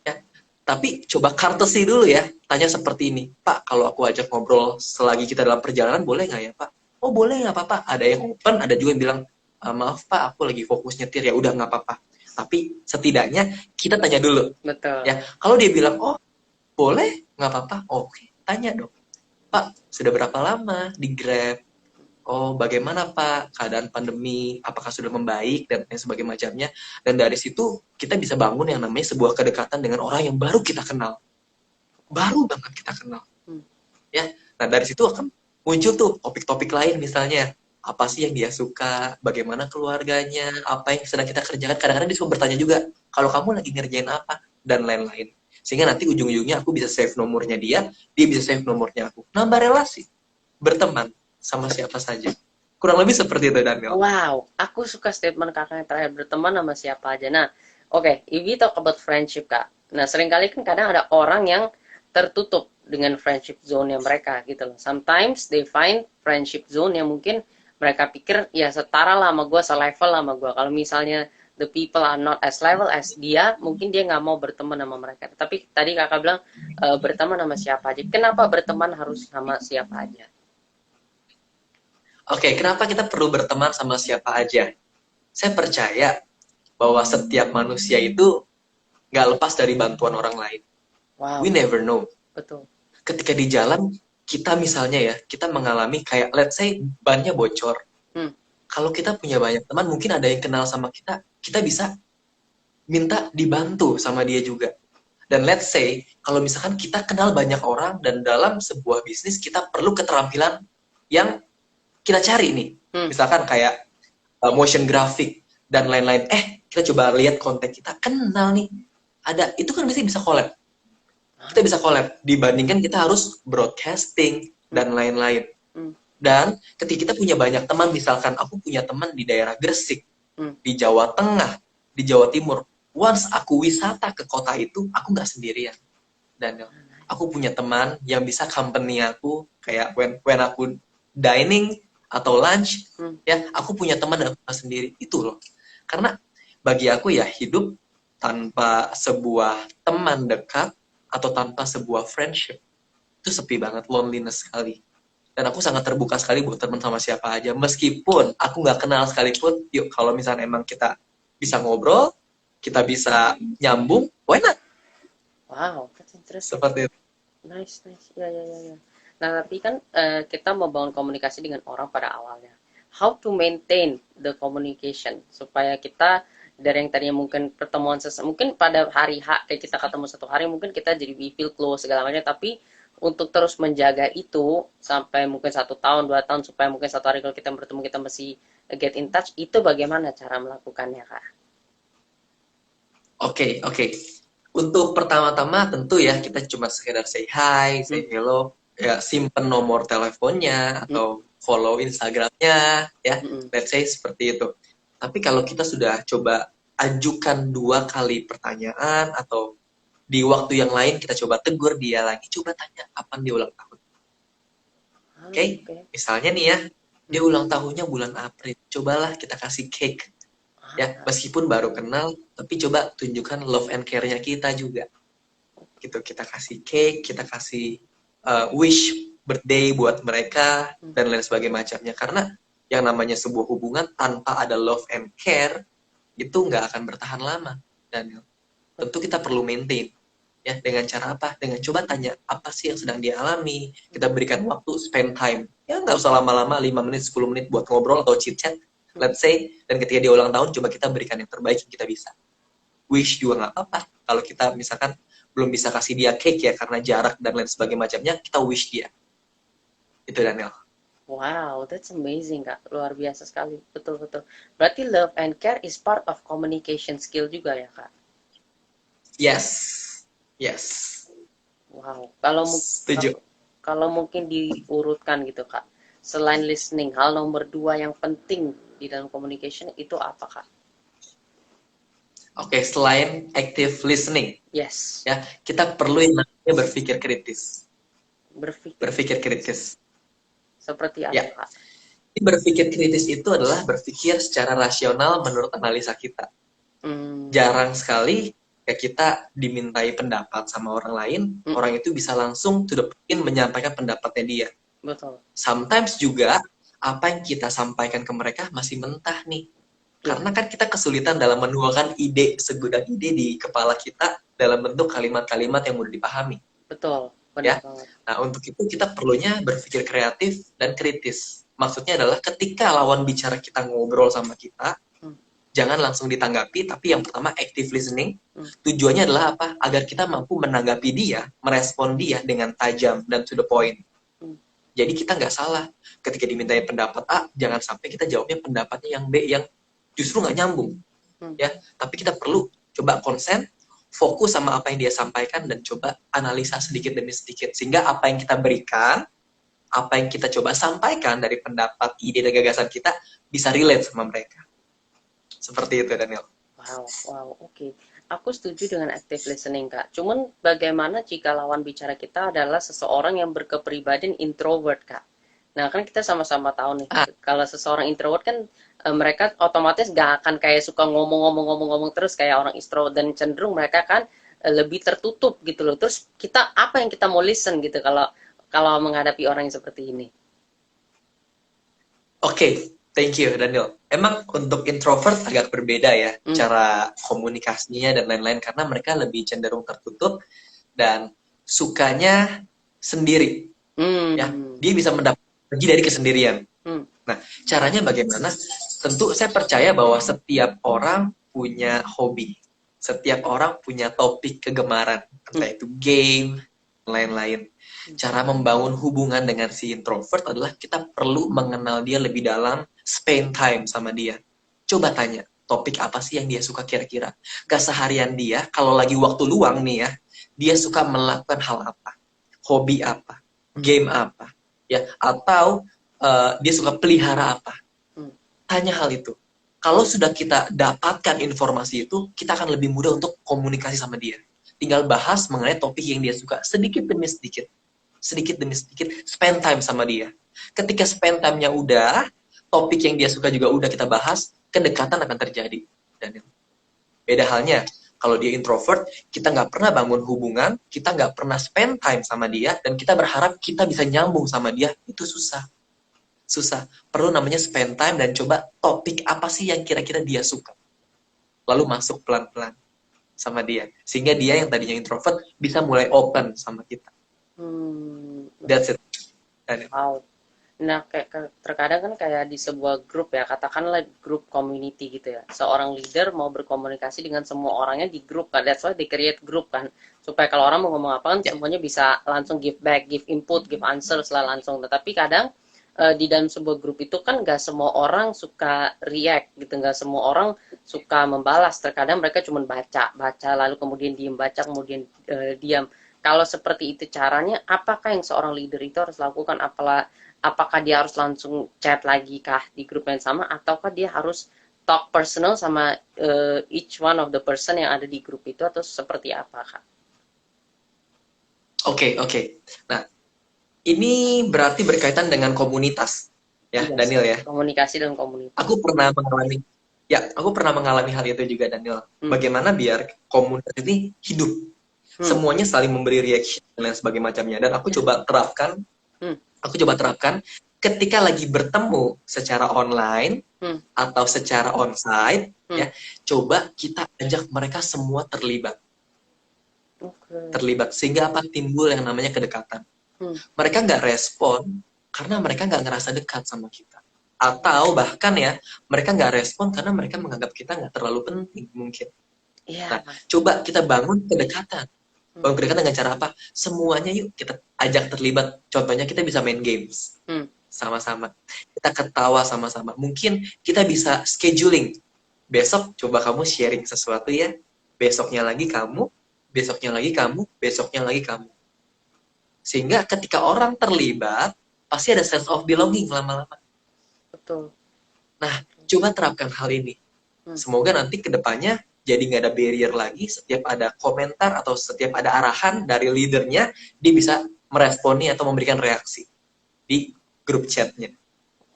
Ya. Tapi coba courtesy dulu ya. Tanya seperti ini. Pak, kalau aku ajak ngobrol selagi kita dalam perjalanan, boleh nggak ya Pak? Oh boleh, nggak apa-apa. Ada yang open, ada juga yang bilang, maaf Pak, aku lagi fokus nyetir. Ya udah nggak apa-apa. Tapi setidaknya kita tanya dulu. Betul. Ya, kalau dia bilang, oh boleh, nggak apa-apa. Oke, tanya dong. Pak, sudah berapa lama di Grab? Oh, bagaimana Pak keadaan pandemi? Apakah sudah membaik dan lain sebagainya macamnya? Dan dari situ kita bisa bangun yang namanya sebuah kedekatan dengan orang yang baru kita kenal. Baru banget kita kenal. Ya, nah dari situ akan muncul tuh topik-topik lain misalnya. Apa sih yang dia suka? Bagaimana keluarganya? Apa yang sedang kita kerjakan? Kadang-kadang dia suka bertanya juga, kalau kamu lagi ngerjain apa? Dan lain-lain. Sehingga nanti ujung-ujungnya aku bisa save nomornya dia bisa save nomornya aku. Nambah relasi. Berteman sama siapa saja. Kurang lebih seperti itu, Daniel. Wow, aku suka statement kakak yang terakhir, berteman sama siapa aja. Nah, oke, if we talk about friendship kak. Nah, seringkali kan kadang ada orang yang tertutup dengan friendship zone yang mereka gitu loh. Sometimes they find friendship zone yang mungkin mereka pikir ya setara lah sama gue, selevel lah sama gue. Kalau misalnya the people are not as level as dia, mungkin dia nggak mau berteman sama mereka. Tapi tadi kakak bilang berteman sama siapa aja. Kenapa berteman harus sama siapa aja? Oke, kenapa kita perlu berteman sama siapa aja? Saya percaya bahwa setiap manusia itu nggak lepas dari bantuan orang lain. Wow, We never know. betul. Ketika di jalan, kita misalnya ya, kita mengalami kayak, let's say, bannya bocor. Kalau kita punya banyak teman, mungkin ada yang kenal sama kita, kita bisa minta dibantu sama dia juga. Dan let's say, kalau misalkan kita kenal banyak orang, dan dalam sebuah bisnis, kita perlu keterampilan yang kita cari nih. Misalkan kayak motion graphic, dan lain-lain. Kita coba lihat konten kita, kenal nih. Ada, itu kan bisa collab. Kita bisa collab, dibandingkan kita harus broadcasting, dan lain-lain. Dan ketika kita punya banyak teman, misalkan aku punya teman di daerah Gresik, di Jawa Tengah, di Jawa Timur. Once aku wisata ke kota itu, aku nggak sendirian. Dan aku punya teman yang bisa company aku, kayak when aku dining atau lunch, ya aku punya teman dan aku sendiri. Itu loh. Karena bagi aku ya hidup tanpa sebuah teman dekat atau tanpa sebuah friendship itu sepi banget, loneliness sekali. Dan aku sangat terbuka sekali buat teman sama siapa aja. Meskipun aku nggak kenal sekalipun, yuk kalau misalnya emang kita bisa ngobrol, kita bisa nyambung, why not? Wow, that's interesting. Seperti itu. Nice. Ya. Nah, tapi kan kita membangun komunikasi dengan orang pada awalnya. How to maintain the communication supaya kita dari yang tadinya mungkin pertemuan mungkin pada hari H kayak kita ketemu satu hari mungkin kita jadi we feel close segala macam, tapi untuk terus menjaga itu sampai mungkin 1 tahun 2 tahun supaya mungkin satu hari kalau kita bertemu kita masih get in touch, itu bagaimana cara melakukannya kak? Oke. Untuk pertama-tama tentu ya kita cuma sekedar say hi, say hello, ya simpen nomor teleponnya atau follow Instagramnya, ya let's say seperti itu. Tapi kalau kita sudah coba ajukan 2 kali pertanyaan, atau di waktu yang lain kita coba tegur dia lagi, coba tanya kapan dia ulang tahun. Oke, Oke. misalnya nih ya, dia ulang tahunnya bulan April, cobalah kita kasih cake. Ya, meskipun baru kenal, tapi coba tunjukkan love and care-nya kita juga. Gitu, kita kasih cake, kita kasih wish birthday buat mereka, dan lain sebagainya macamnya. Karena yang namanya sebuah hubungan tanpa ada love and care, itu nggak akan bertahan lama. Dan tentu kita perlu maintain. Ya, dengan cara apa? Dengan coba tanya apa sih yang sedang dia alami. Kita berikan waktu, spend time. Ya, nggak usah lama-lama, 5 menit, 10 menit buat ngobrol atau chit-chat, let's say. Dan ketika dia ulang tahun, coba kita berikan yang terbaik yang kita bisa. Wish juga nggak apa-apa. Kalau kita misalkan belum bisa kasih dia cake ya, karena jarak dan lain sebagainya macamnya, kita wish dia. Itu, Daniel. Wow, that's amazing, Kak. Luar biasa sekali. Betul-betul. Berarti love and care is part of communication skill juga ya, Kak? Yes. Yes. Wow. Setuju. Kalau mungkin diurutkan gitu, Kak. Selain listening, hal nomor 2 yang penting di dalam communication itu apa, Kak? Oke, selain active listening, Yes. ya, kita perlu yang namanya berpikir kritis. Berpikir. Berpikir kritis. Seperti apa, Ya. Kak? Berpikir kritis itu adalah berpikir secara rasional menurut analisa kita. Jarang sekali ya kita dimintai pendapat sama orang lain, orang itu bisa langsung to the point menyampaikan pendapatnya dia. Betul. Sometimes juga apa yang kita sampaikan ke mereka masih mentah nih. Karena kan kita kesulitan dalam menuangkan ide, segudang ide di kepala kita dalam bentuk kalimat-kalimat yang mudah dipahami. Betul. Ya. Nah, untuk itu kita perlunya berpikir kreatif dan kritis. Maksudnya adalah ketika lawan bicara kita ngobrol sama kita, jangan langsung ditanggapi, tapi yang pertama active listening. Tujuannya adalah apa? Agar kita mampu menanggapi dia, merespon dia dengan tajam dan to the point. Jadi kita nggak salah. Ketika dimintai pendapat A, jangan sampai kita jawabnya pendapatnya yang B, yang justru nggak nyambung. Ya, tapi kita perlu coba konsen, fokus sama apa yang dia sampaikan, dan coba analisa sedikit demi sedikit. Sehingga apa yang kita berikan, apa yang kita coba sampaikan dari pendapat, ide, dan gagasan kita bisa relate sama mereka. Seperti itu, Daniel. Wow, oke. Aku setuju dengan active listening, Kak. Cuman bagaimana jika lawan bicara kita adalah seseorang yang berkepribadian introvert, Kak? Nah, kan kita sama-sama tahu nih, kalau seseorang introvert kan mereka otomatis gak akan kayak suka ngomong-ngomong terus kayak orang extrovert, dan cenderung mereka kan lebih tertutup gitu loh. Terus kita apa yang kita mau listen gitu kalau menghadapi orang yang seperti ini? Oke, thank you, Daniel. Emang untuk introvert agak berbeda ya cara komunikasinya dan lain-lain, karena mereka lebih cenderung tertutup dan sukanya sendiri. Ya, dia bisa mendapat energi dari kesendirian. Nah, caranya bagaimana? Tentu saya percaya bahwa setiap orang punya hobi, setiap orang punya topik kegemaran, entah itu game, lain-lain. Cara membangun hubungan dengan si introvert adalah kita perlu mengenal dia lebih dalam, spend time sama dia. Coba tanya, topik apa sih yang dia suka kira-kira? Keseharian dia, kalau lagi waktu luang nih ya, dia suka melakukan hal apa? Hobi apa? Game apa? Ya, atau dia suka pelihara apa? Tanya hal itu. Kalau sudah kita dapatkan informasi itu, kita akan lebih mudah untuk komunikasi sama dia. Tinggal bahas mengenai topik yang dia suka, sedikit demi sedikit. Sedikit demi sedikit, spend time sama dia. Ketika spend time-nya udah, topik yang dia suka juga udah kita bahas, kedekatan akan terjadi. Daniel. Beda halnya, kalau dia introvert, kita nggak pernah bangun hubungan, kita nggak pernah spend time sama dia, dan kita berharap kita bisa nyambung sama dia, itu susah. Susah. Perlu namanya spend time dan coba topik apa sih yang kira-kira dia suka. Lalu masuk pelan-pelan sama dia. Sehingga dia yang tadinya introvert bisa mulai open sama kita. That's it. Wow. Nah, terkadang kan kayak di sebuah grup ya, katakanlah grup community gitu ya. Seorang leader mau berkomunikasi dengan semua orangnya di grup kan. That's why they create grup kan. Supaya kalau orang mau ngomong apa kan semuanya bisa langsung give back, give input, give answers lah langsung. Tetapi kadang di dalam sebuah grup itu kan nggak semua orang suka react gitu, nggak semua orang suka membalas. Terkadang mereka cuma baca lalu kemudian diam, baca kemudian diam. Kalau seperti itu caranya, apakah yang seorang leader itu harus lakukan? Apakah dia harus langsung chat lagi kah di grup yang sama, ataukah dia harus talk personal sama each one of the person yang ada di grup itu atau seperti apa, Kak? Oke. Nah, ini berarti berkaitan dengan komunitas, ya, Iya sih, Daniel ya. komunikasi dan komunitas. Aku pernah mengalami hal itu juga, Daniel. Hmm, Bagaimana biar komunitas ini hidup, hmm, semuanya saling memberi reaction dan lain sebagainya macamnya. Dan ya, hmm, aku coba terapkan ketika lagi bertemu secara online hmm, atau secara onsite, hmm. ya, coba kita ajak mereka semua terlibat, Oke. sehingga apa timbul yang namanya kedekatan. Hmm, Mereka nggak respon karena mereka nggak ngerasa dekat sama kita, atau bahkan ya mereka nggak respon karena mereka menganggap kita nggak terlalu penting mungkin. iya. Nah, coba kita bangun kedekatan. Hmm, Bangun kedekatan dengan cara apa? Semuanya yuk kita ajak terlibat. Contohnya kita bisa main games hmm, sama-sama. Kita ketawa sama-sama. Mungkin kita bisa scheduling. Besok coba kamu sharing sesuatu ya. Besoknya lagi kamu, besoknya lagi kamu, besoknya lagi kamu. Sehingga ketika orang terlibat, pasti ada sense of belonging lama-lama. betul. Nah, coba terapkan hal ini. Hmm, Semoga nanti ke depannya jadi nggak ada barrier lagi. Setiap ada komentar atau setiap ada arahan dari leadernya, dia bisa meresponi atau memberikan reaksi di grup chatnya.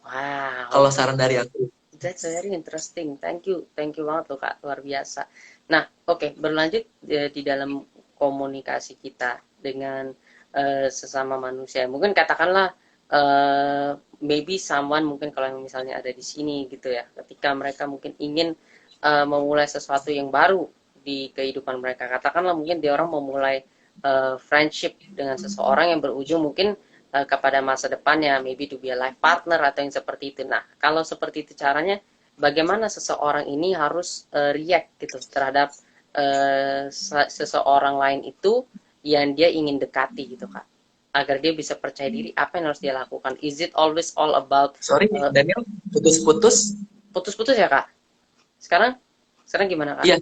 wow. Kalau saran dari aku. That's very interesting. Thank you banget loh Kak, luar biasa. Nah, oke, berlanjut di dalam komunikasi kita dengan sesama manusia. Mungkin katakanlah maybe someone mungkin kalau misalnya ada di sini gitu ya, ketika mereka mungkin ingin memulai sesuatu yang baru di kehidupan mereka. Katakanlah mungkin dia orang memulai friendship dengan seseorang yang berujung mungkin kepada masa depannya, maybe to be a life partner atau yang seperti itu. Nah, kalau seperti itu caranya, bagaimana seseorang ini harus react gitu terhadap seseorang lain itu yang dia ingin dekati gitu Kak, agar dia bisa percaya diri apa yang harus dia lakukan. Is it always all about Sorry, uh, Daniel, putus-putus. putus-putus ya Kak? Sekarang, sekarang gimana Kak? Iya,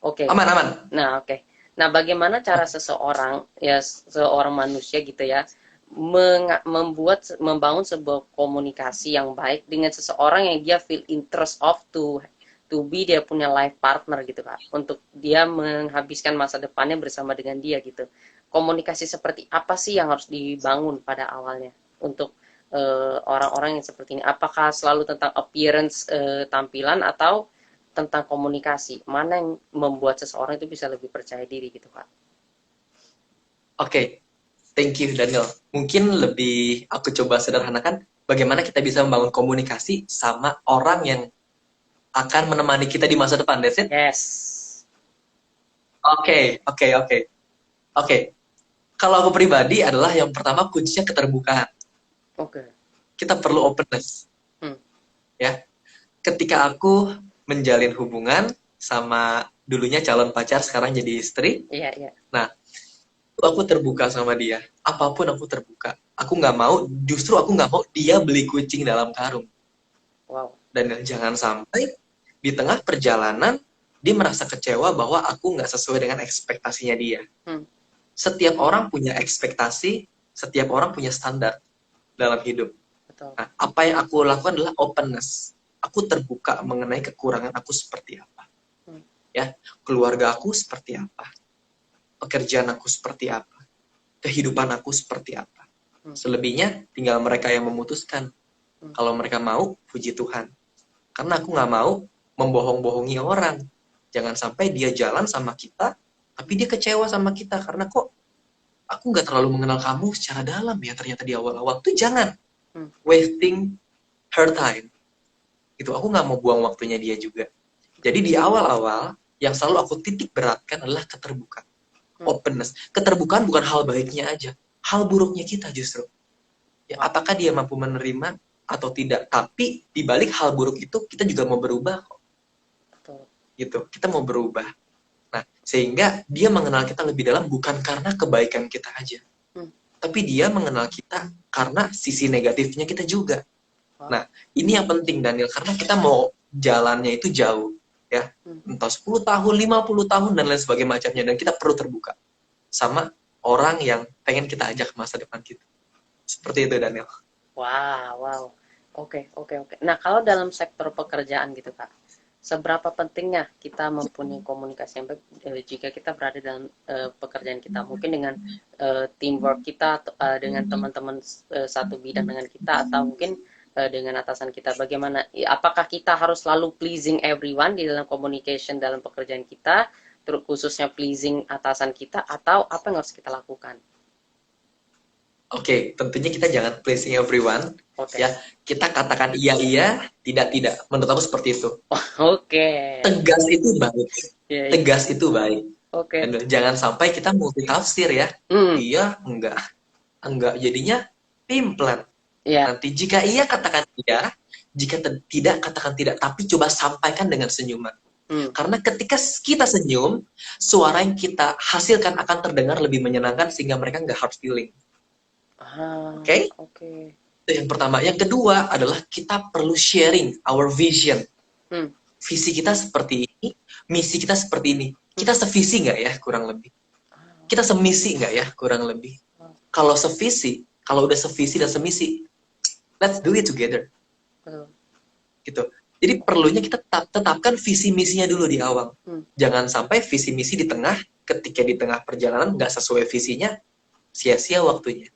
Oke. aman-aman. Nah, oke. Nah, bagaimana cara seseorang ya seorang manusia gitu ya membangun sebuah komunikasi yang baik dengan seseorang yang dia feel interest of to be dia punya life partner gitu Kak. Untuk dia menghabiskan masa depannya bersama dengan dia gitu. Komunikasi seperti apa sih yang harus dibangun pada awalnya untuk orang-orang yang seperti ini? Apakah selalu tentang appearance tampilan atau tentang komunikasi, mana yang membuat seseorang itu bisa lebih percaya diri gitu Kak? Oke, thank you, Daniel. Mungkin lebih aku coba sederhanakan bagaimana kita bisa membangun komunikasi sama orang yang akan menemani kita di masa depan. That's it? Yes. Oke. Kalau aku pribadi adalah yang pertama kuncinya keterbukaan. Oke. Kita perlu openness. Hmm. Ya, ketika aku menjalin hubungan sama dulunya calon pacar, sekarang jadi istri. Iya. Nah, aku terbuka sama dia. Apapun aku terbuka. Justru aku nggak mau dia beli kucing dalam karung. Wow. Dan jangan sampai di tengah perjalanan dia merasa kecewa bahwa aku nggak sesuai dengan ekspektasinya dia. Hmm. Setiap orang punya ekspektasi, setiap orang punya standar dalam hidup. Betul. Nah, apa yang aku lakukan adalah openness. Aku terbuka mengenai kekurangan aku seperti apa. Ya, keluarga aku seperti apa. Pekerjaan aku seperti apa. Kehidupan aku seperti apa. Selebihnya tinggal mereka yang memutuskan. Kalau mereka mau, puji Tuhan. Karena aku nggak mau membohong-bohongi orang. Jangan sampai dia jalan sama kita, tapi dia kecewa sama kita. Karena kok aku nggak terlalu mengenal kamu secara dalam ya ternyata di awal-awal. Itu jangan. Wasting her time. Itu aku nggak mau buang waktunya dia juga. Jadi di awal-awal, yang selalu aku titik beratkan adalah keterbukaan. Openness. Keterbukaan bukan hal baiknya aja. Hal buruknya kita justru. Ya, apakah dia mampu menerima atau tidak? Tapi di balik hal buruk itu, kita juga mau berubah kok. Betul. Gitu. Kita mau berubah. Nah, sehingga dia mengenal kita lebih dalam bukan karena kebaikan kita aja. Tapi dia mengenal kita karena sisi negatifnya kita juga. Nah, ini yang penting Daniel, karena kita mau jalannya itu jauh. Ya, entah 10 tahun, 50 tahun, dan lain sebagainya macamnya. Dan kita perlu terbuka sama orang yang pengen kita ajak ke masa depan kita. Seperti itu, Daniel. Wow. Oke. Nah, kalau dalam sektor pekerjaan gitu, Kak, seberapa pentingnya kita mempunyai komunikasi yang baik jika kita berada dalam pekerjaan kita? Mungkin dengan teamwork kita, dengan teman-teman satu bidang dengan kita, atau mungkin dengan atasan kita. Bagaimana? Apakah kita harus selalu pleasing everyone di dalam communication dalam pekerjaan kita, terus khususnya pleasing atasan kita, atau apa yang harus kita lakukan? Oke, tentunya kita jangan pleasing everyone, Oke. ya. Kita katakan iya iya, tidak tidak. Menurut aku seperti itu. Oke. Tegas itu baik. Ya, ya. Tegas itu baik. Dan Oke. jangan sampai kita multitafsir ya. Hmm. Iya, enggak. Jadinya pimplan. Ya. Nanti jika iya katakan iya, jika tidak katakan tidak. Tapi coba sampaikan dengan senyuman. Hmm. Karena ketika kita senyum, suara yang kita hasilkan akan terdengar lebih menyenangkan sehingga mereka nggak hard feeling. Ah, Oke? oke. Itu yang pertama. Yang kedua adalah kita perlu sharing our vision. Hmm. Visi kita seperti ini, misi kita seperti ini. Kita sevisi nggak ya kurang lebih? Ah, Kita semisi nggak ya kurang lebih? Kalau sevisi, kalau udah sevisi dan semisi, let's do it together. betul. Gitu. Jadi perlunya kita tetapkan visi misinya dulu di awal. Hmm. Jangan sampai visi misi di tengah, ketika di tengah perjalanan nggak sesuai visinya, sia-sia waktunya.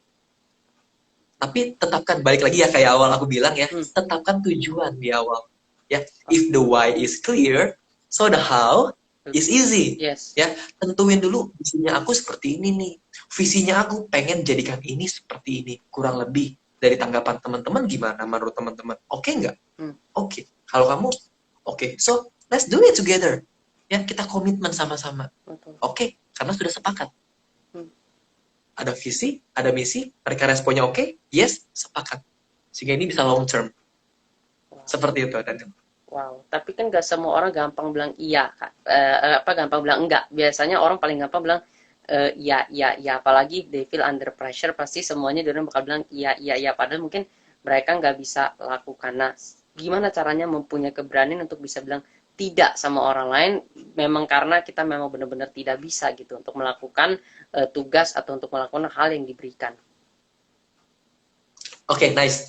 Tapi tetapkan, balik lagi ya kayak awal aku bilang ya, tetapkan tujuan di awal. Ya, if the why is clear, so the how is easy. Yes. Ya, tentuin dulu visinya aku seperti ini nih. Visinya aku pengen jadikan ini seperti ini, kurang lebih. Dari tanggapan teman-teman gimana menurut teman-teman? Oke nggak? Oke. Kalau kamu oke, so let's do it together. Ya, kita komitmen sama-sama. Betul. Oke, karena sudah sepakat. Hmm. Ada visi, ada misi, mereka responnya oke, yes, sepakat. Sehingga ini bisa long term. Seperti itu, Daniel. Wow, tapi kan gak semua orang gampang bilang iya, Kak. Gampang bilang enggak. Biasanya orang paling gampang bilang iya, iya, iya. Apalagi they feel under pressure, pasti semuanya dia bakal bilang iya, iya, iya. Padahal mungkin mereka nggak bisa lakukan. Nah, gimana caranya mempunyai keberanian untuk bisa bilang tidak sama orang lain, memang karena kita memang benar-benar tidak bisa gitu untuk melakukan tugas atau untuk melakukan hal yang diberikan. Oke, nice.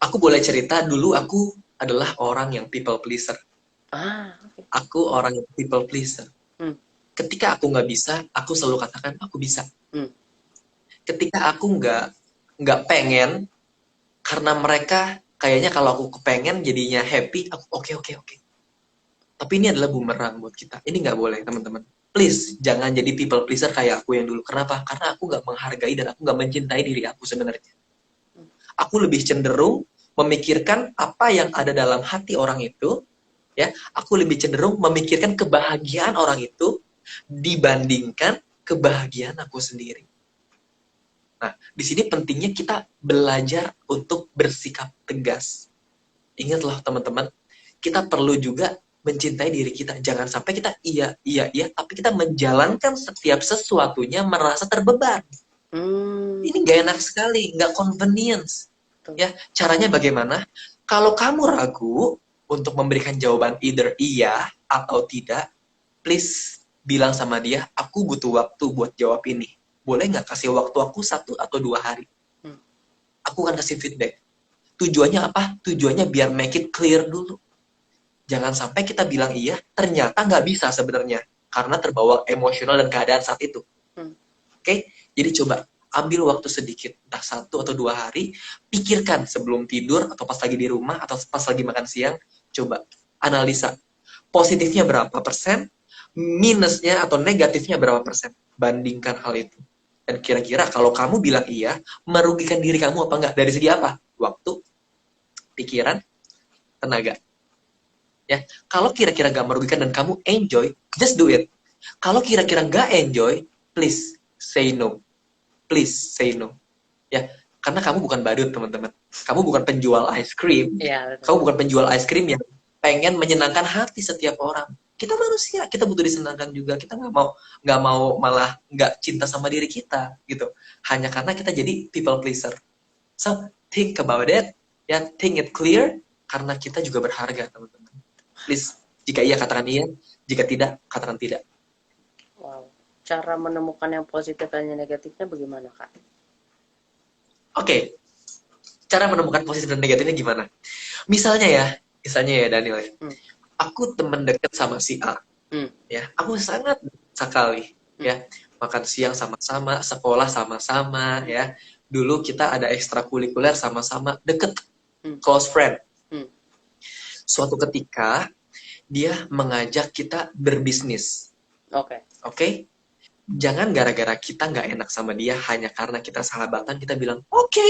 Aku boleh cerita dulu aku adalah orang yang people pleaser. Okay. Aku orang yang people pleaser. Ketika aku nggak bisa, aku selalu katakan aku bisa. Ketika aku nggak pengen, karena mereka kayaknya kalau aku kepengen jadinya happy, aku oke. Tapi ini adalah bumerang buat kita. Ini nggak boleh, teman-teman. Please, jangan jadi people pleaser kayak aku yang dulu. Kenapa? Karena aku nggak menghargai dan aku nggak mencintai diri aku sebenarnya. Aku lebih cenderung memikirkan apa yang ada dalam hati orang itu, ya. Aku lebih cenderung memikirkan kebahagiaan orang itu dibandingkan kebahagiaan aku sendiri. Nah, di sini pentingnya kita belajar untuk bersikap tegas. Ingatlah teman-teman, kita perlu juga mencintai diri kita. Jangan sampai kita iya, tapi kita menjalankan setiap sesuatunya merasa terbeban. Ini gak enak sekali, gak convenience. Ya, caranya bagaimana? Kalau kamu ragu untuk memberikan jawaban either iya atau tidak, please bilang sama dia, aku butuh waktu buat jawab ini. Boleh nggak kasih waktu aku 1 atau 2 hari? Aku akan kasih feedback. Tujuannya apa? Tujuannya biar make it clear dulu. Jangan sampai kita bilang iya, ternyata nggak bisa sebenarnya. Karena terbawa emosional dan keadaan saat itu. Oke? Jadi coba ambil waktu sedikit, entah 1 atau 2 hari, pikirkan sebelum tidur, atau pas lagi di rumah, atau pas lagi makan siang, coba analisa. Positifnya berapa persen, minusnya atau negatifnya berapa persen. Bandingkan hal itu. Dan kira-kira kalau kamu bilang iya, merugikan diri kamu apa enggak? Dari segi apa? Waktu, pikiran, tenaga. Ya, kalau kira-kira gak merugikan dan kamu enjoy, just do it. Kalau kira-kira gak enjoy, please say no. Please say no. Ya, karena kamu bukan badut, teman-teman. Kamu bukan penjual ice cream. Kamu bukan penjual ice cream yang pengen menyenangkan hati setiap orang. Kita manusia, kita butuh disenangkan juga. Kita nggak mau malah nggak cinta sama diri kita gitu. Hanya karena kita jadi people pleaser. So think about it, ya, think it clear, karena kita juga berharga, teman-teman. Please, jika iya katakan iya, jika tidak katakan tidak. Wow, cara menemukan yang positif dan yang negatifnya bagaimana, Kak? Oke. Cara menemukan positif dan negatifnya gimana? Misalnya ya Daniel, Hmm. aku temen deket sama si A, Hmm. ya, aku sangat sekali, ya, makan siang sama-sama, sekolah sama-sama, ya, dulu kita ada ekstrakurikuler sama-sama, deket, Hmm. close friend. Hmm. Suatu ketika dia mengajak kita berbisnis, Oke. oke? Jangan gara-gara kita nggak enak sama dia hanya karena kita sahabatan kita bilang oke,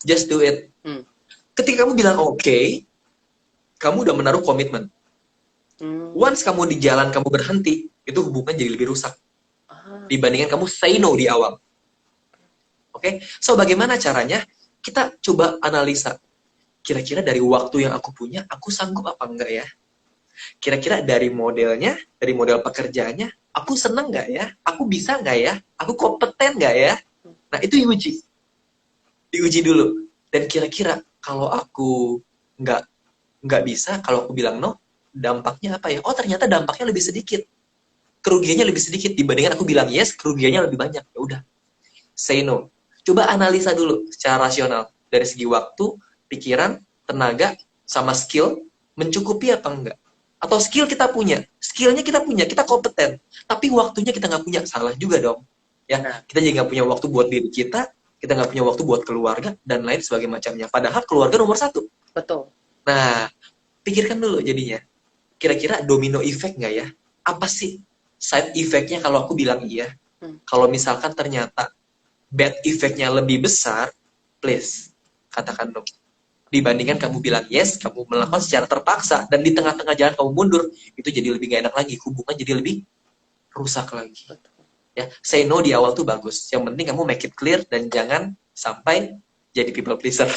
just do it. Hmm. Ketika kamu bilang oke, kamu udah menaruh komitmen. Hmm. Once kamu di jalan kamu berhenti, itu hubungan jadi lebih rusak Ah. dibandingkan kamu say no di awal. Oke? So bagaimana caranya? Kita coba analisa. Kira-kira dari waktu yang aku punya, aku sanggup apa enggak ya? Kira-kira dari modelnya, dari model pekerjaannya, aku seneng nggak ya? Aku bisa nggak ya? Aku kompeten nggak ya? Nah, itu diuji. Diuji dulu. Dan kira-kira kalau aku nggak nggak bisa, kalau aku bilang no, dampaknya apa ya? Oh, ternyata dampaknya lebih sedikit. Kerugiannya lebih sedikit dibandingkan aku bilang yes, kerugiannya lebih banyak. Ya udah, say no. Coba analisa dulu secara rasional dari segi waktu, pikiran, tenaga, sama skill mencukupi apa enggak? Atau skill kita punya, skillnya kita punya, kita kompeten, tapi waktunya kita nggak punya, salah juga dong. Ya, Nah, kita jadi nggak punya waktu buat diri kita nggak punya waktu buat keluarga dan lain sebagainya macamnya. Padahal keluarga nomor satu. betul. Nah, pikirkan dulu jadinya. Kira-kira domino effect nggak ya? Apa sih side effect-nya kalau aku bilang iya? Hmm. Kalau misalkan ternyata bad effect-nya lebih besar, please, katakan no. Dibandingkan kamu bilang yes, kamu melakukan secara terpaksa, dan di tengah-tengah jalan kamu mundur, itu jadi lebih gak enak lagi, hubungan jadi lebih rusak lagi. Betul. Ya, say no di awal tuh bagus. Yang penting kamu make it clear dan jangan sampai jadi people pleaser.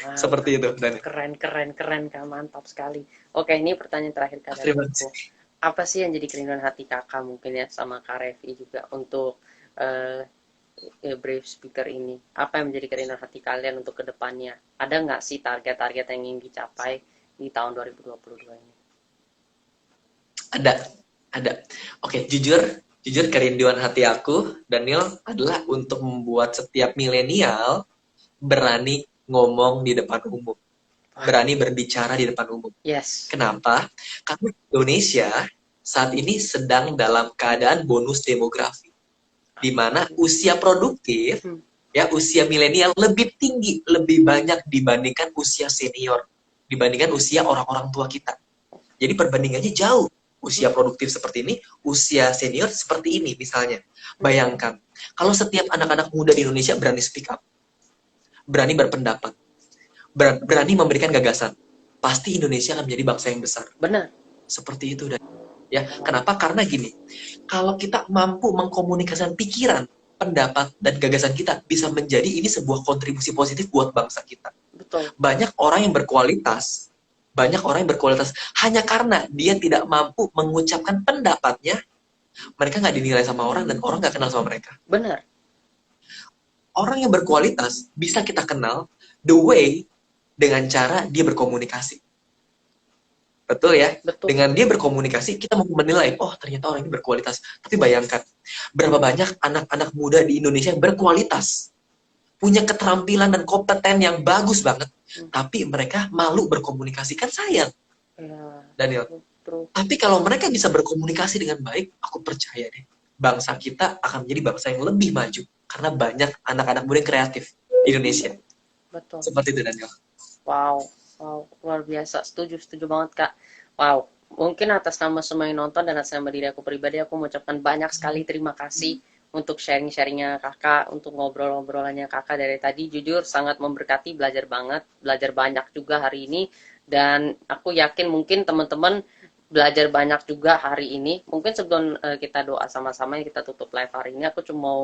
Nah, Seperti itu. Dan keren Kak, mantap sekali. Oke, ini pertanyaan terakhir Kak dari terima aku. kasih. Apa sih yang jadi kerinduan hati Kakak mungkin ya sama Kak Revi juga untuk eh, Brave Speaker ini? Apa yang menjadi kerinduan hati kalian untuk kedepannya? Ada nggak sih target-target yang ingin dicapai di tahun 2022 ini? Ada. Oke, jujur kerinduan hati aku, Daniel, adalah untuk membuat setiap milenial berani ngomong di depan umum, berani berbicara di depan umum. Yes. Kenapa? Karena Indonesia saat ini sedang dalam keadaan bonus demografi, di mana usia produktif, ya usia milenial lebih tinggi, lebih banyak dibandingkan usia senior, dibandingkan usia orang-orang tua kita. Jadi perbandingannya jauh. Usia produktif seperti ini, usia senior seperti ini misalnya. Bayangkan, kalau setiap anak-anak muda di Indonesia berani speak up, berani berpendapat, berani memberikan gagasan, pasti Indonesia akan menjadi bangsa yang besar. Benar. Seperti itu. Dan ya, kenapa? Karena gini, kalau kita mampu mengkomunikasikan pikiran, pendapat, dan gagasan kita, bisa menjadi ini sebuah kontribusi positif buat bangsa kita. Betul. Banyak orang yang berkualitas hanya karena dia tidak mampu mengucapkan pendapatnya, mereka nggak dinilai sama orang dan orang nggak kenal sama mereka. Benar. Orang yang berkualitas bisa kita kenal the way dengan cara dia berkomunikasi. Betul ya? Betul. Dengan dia berkomunikasi, kita mau menilai, oh ternyata orang ini berkualitas. Tapi bayangkan, berapa banyak anak-anak muda di Indonesia yang berkualitas, punya keterampilan dan kompeten yang bagus banget, tapi mereka malu berkomunikasi. Kan sayang, Ya, Daniel. true. Tapi kalau mereka bisa berkomunikasi dengan baik, aku percaya deh, bangsa kita akan menjadi bangsa yang lebih maju. Karena banyak anak-anak muda yang kreatif di Indonesia. Betul. Seperti itu, Daniel. Wow, luar biasa. Setuju banget, Kak. Wow, mungkin atas nama semua yang nonton dan atas nama diri aku pribadi, aku mengucapkan banyak sekali terima kasih untuk sharing-sharingnya Kakak, untuk ngobrol-ngobrolannya Kakak dari tadi. Jujur, sangat memberkati, belajar banget, belajar banyak juga hari ini. Dan aku yakin mungkin teman-teman belajar banyak juga hari ini. Mungkin sebelum kita doa sama-sama, kita tutup live hari ini, aku cuma mau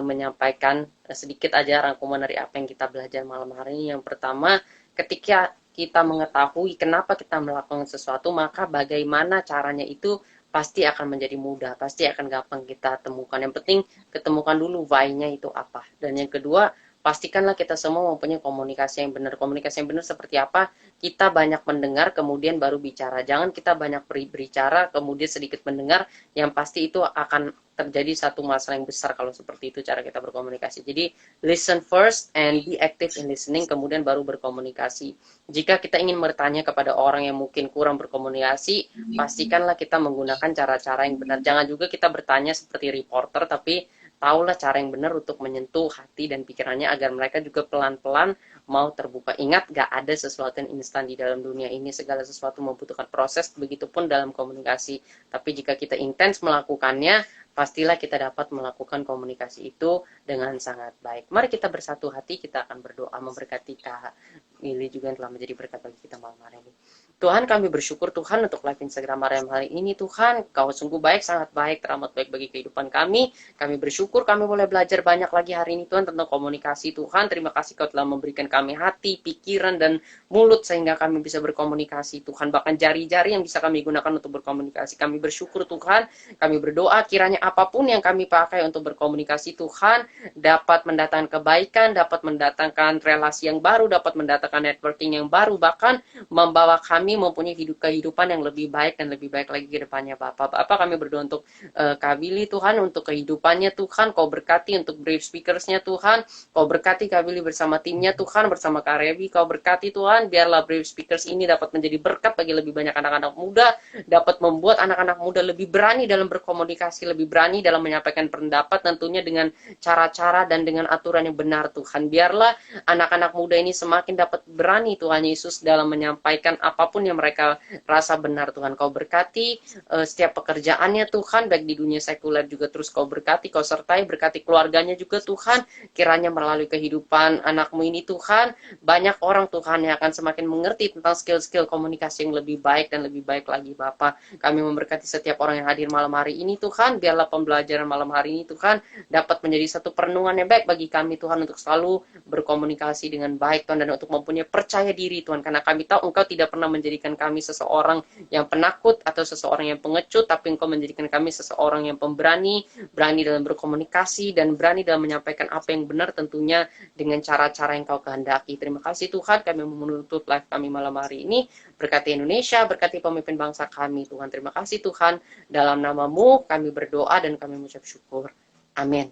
menyampaikan sedikit aja rangkuman dari apa yang kita belajar malam hari ini. Yang pertama, ketika kita mengetahui kenapa kita melakukan sesuatu, maka bagaimana caranya itu pasti akan menjadi mudah, pasti akan gampang kita temukan. Yang penting ketemukan dulu why-nya itu apa. Dan yang kedua, pastikanlah kita semua mempunyai komunikasi yang benar. Komunikasi yang benar seperti apa? Kita banyak mendengar, kemudian baru bicara. Jangan kita banyak berbicara, kemudian sedikit mendengar, yang pasti itu akan terjadi satu masalah yang besar kalau seperti itu cara kita berkomunikasi. Jadi listen first and be active in listening, kemudian baru berkomunikasi. Jika kita ingin bertanya kepada orang yang mungkin kurang berkomunikasi, pastikanlah kita menggunakan cara-cara yang benar. Jangan juga kita bertanya seperti reporter, tapi tahulah cara yang benar untuk menyentuh hati dan pikirannya agar mereka juga pelan-pelan mau terbuka. Ingat, gak ada sesuatu yang instan di dalam dunia ini. Segala sesuatu membutuhkan proses, begitupun dalam komunikasi. Tapi jika kita intens melakukannya, pastilah kita dapat melakukan komunikasi itu dengan sangat baik. Mari kita bersatu hati, kita akan berdoa memberkati Kak Lili juga yang telah menjadi berkat bagi kita malam hari ini. Tuhan, kami bersyukur Tuhan untuk live Instagram Mariam hari ini. Tuhan, Kau sungguh baik, sangat baik, teramat baik bagi kehidupan kami. Kami bersyukur kami boleh belajar banyak lagi hari ini Tuhan tentang komunikasi. Tuhan, terima kasih Kau telah memberikan kami hati, pikiran, dan mulut sehingga kami bisa berkomunikasi. Tuhan, bahkan jari-jari yang bisa kami gunakan untuk berkomunikasi. Kami bersyukur Tuhan, kami berdoa kiranya apapun yang kami pakai untuk berkomunikasi Tuhan dapat mendatangkan kebaikan, dapat mendatangkan relasi yang baru, dapat mendatangkan networking yang baru, bahkan membawa kami mempunyai kehidupan yang lebih baik dan lebih baik lagi ke depannya Bapak. Bapak, kami berdoa untuk Kak Billy Tuhan, untuk kehidupannya Tuhan, Kau berkati untuk Brave Speakers-nya Tuhan, Kau berkati Kak Billy bersama timnya Tuhan, bersama Kak Revi, Kau berkati Tuhan, biarlah Brave Speakers ini dapat menjadi berkat bagi lebih banyak anak-anak muda, dapat membuat anak-anak muda lebih berani dalam berkomunikasi, lebih berani dalam menyampaikan pendapat, tentunya dengan cara-cara dan dengan aturan yang benar Tuhan. Biarlah anak-anak muda ini semakin dapat berani Tuhan Yesus dalam menyampaikan apapun yang mereka rasa benar Tuhan. Kau berkati setiap pekerjaannya Tuhan, baik di dunia sekuler juga terus Kau berkati, Kau sertai, berkati keluarganya juga Tuhan. Kiranya melalui kehidupan anakmu ini Tuhan, banyak orang Tuhan yang akan semakin mengerti tentang skill-skill komunikasi yang lebih baik dan lebih baik lagi Bapa. Kami memberkati setiap orang yang hadir malam hari ini Tuhan, biarlah pembelajaran malam hari ini Tuhan dapat menjadi satu perenungan yang baik bagi kami Tuhan untuk selalu berkomunikasi dengan baik Tuhan, dan untuk mempunyai percaya diri Tuhan, karena kami tahu Engkau tidak pernah menjadikan kami seseorang yang penakut atau seseorang yang pengecut, tapi Engkau menjadikan kami seseorang yang pemberani, berani dalam berkomunikasi dan berani dalam menyampaikan apa yang benar, tentunya dengan cara-cara yang Kau kehendaki. Terima kasih Tuhan, kami menutup live kami malam hari ini. Berkati Indonesia, berkati pemimpin bangsa kami Tuhan. Terima kasih Tuhan, dalam nama-Mu kami berdoa dan kami mengucap syukur. Amin.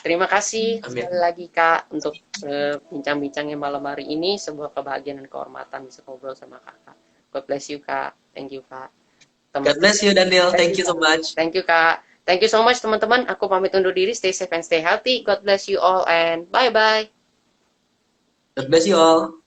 Terima kasih sekali lagi Kak untuk bincang-bincangnya malam hari ini. Sebuah kebahagiaan dan kehormatan bisa ngobrol sama Kakak. God bless you Kak. Thank you Kak. God bless you Daniel. Thank you so much. Thank you Kak. Thank you so much teman-teman. Aku pamit undur diri. Stay safe and stay healthy. God bless you all and bye-bye. God bless you all.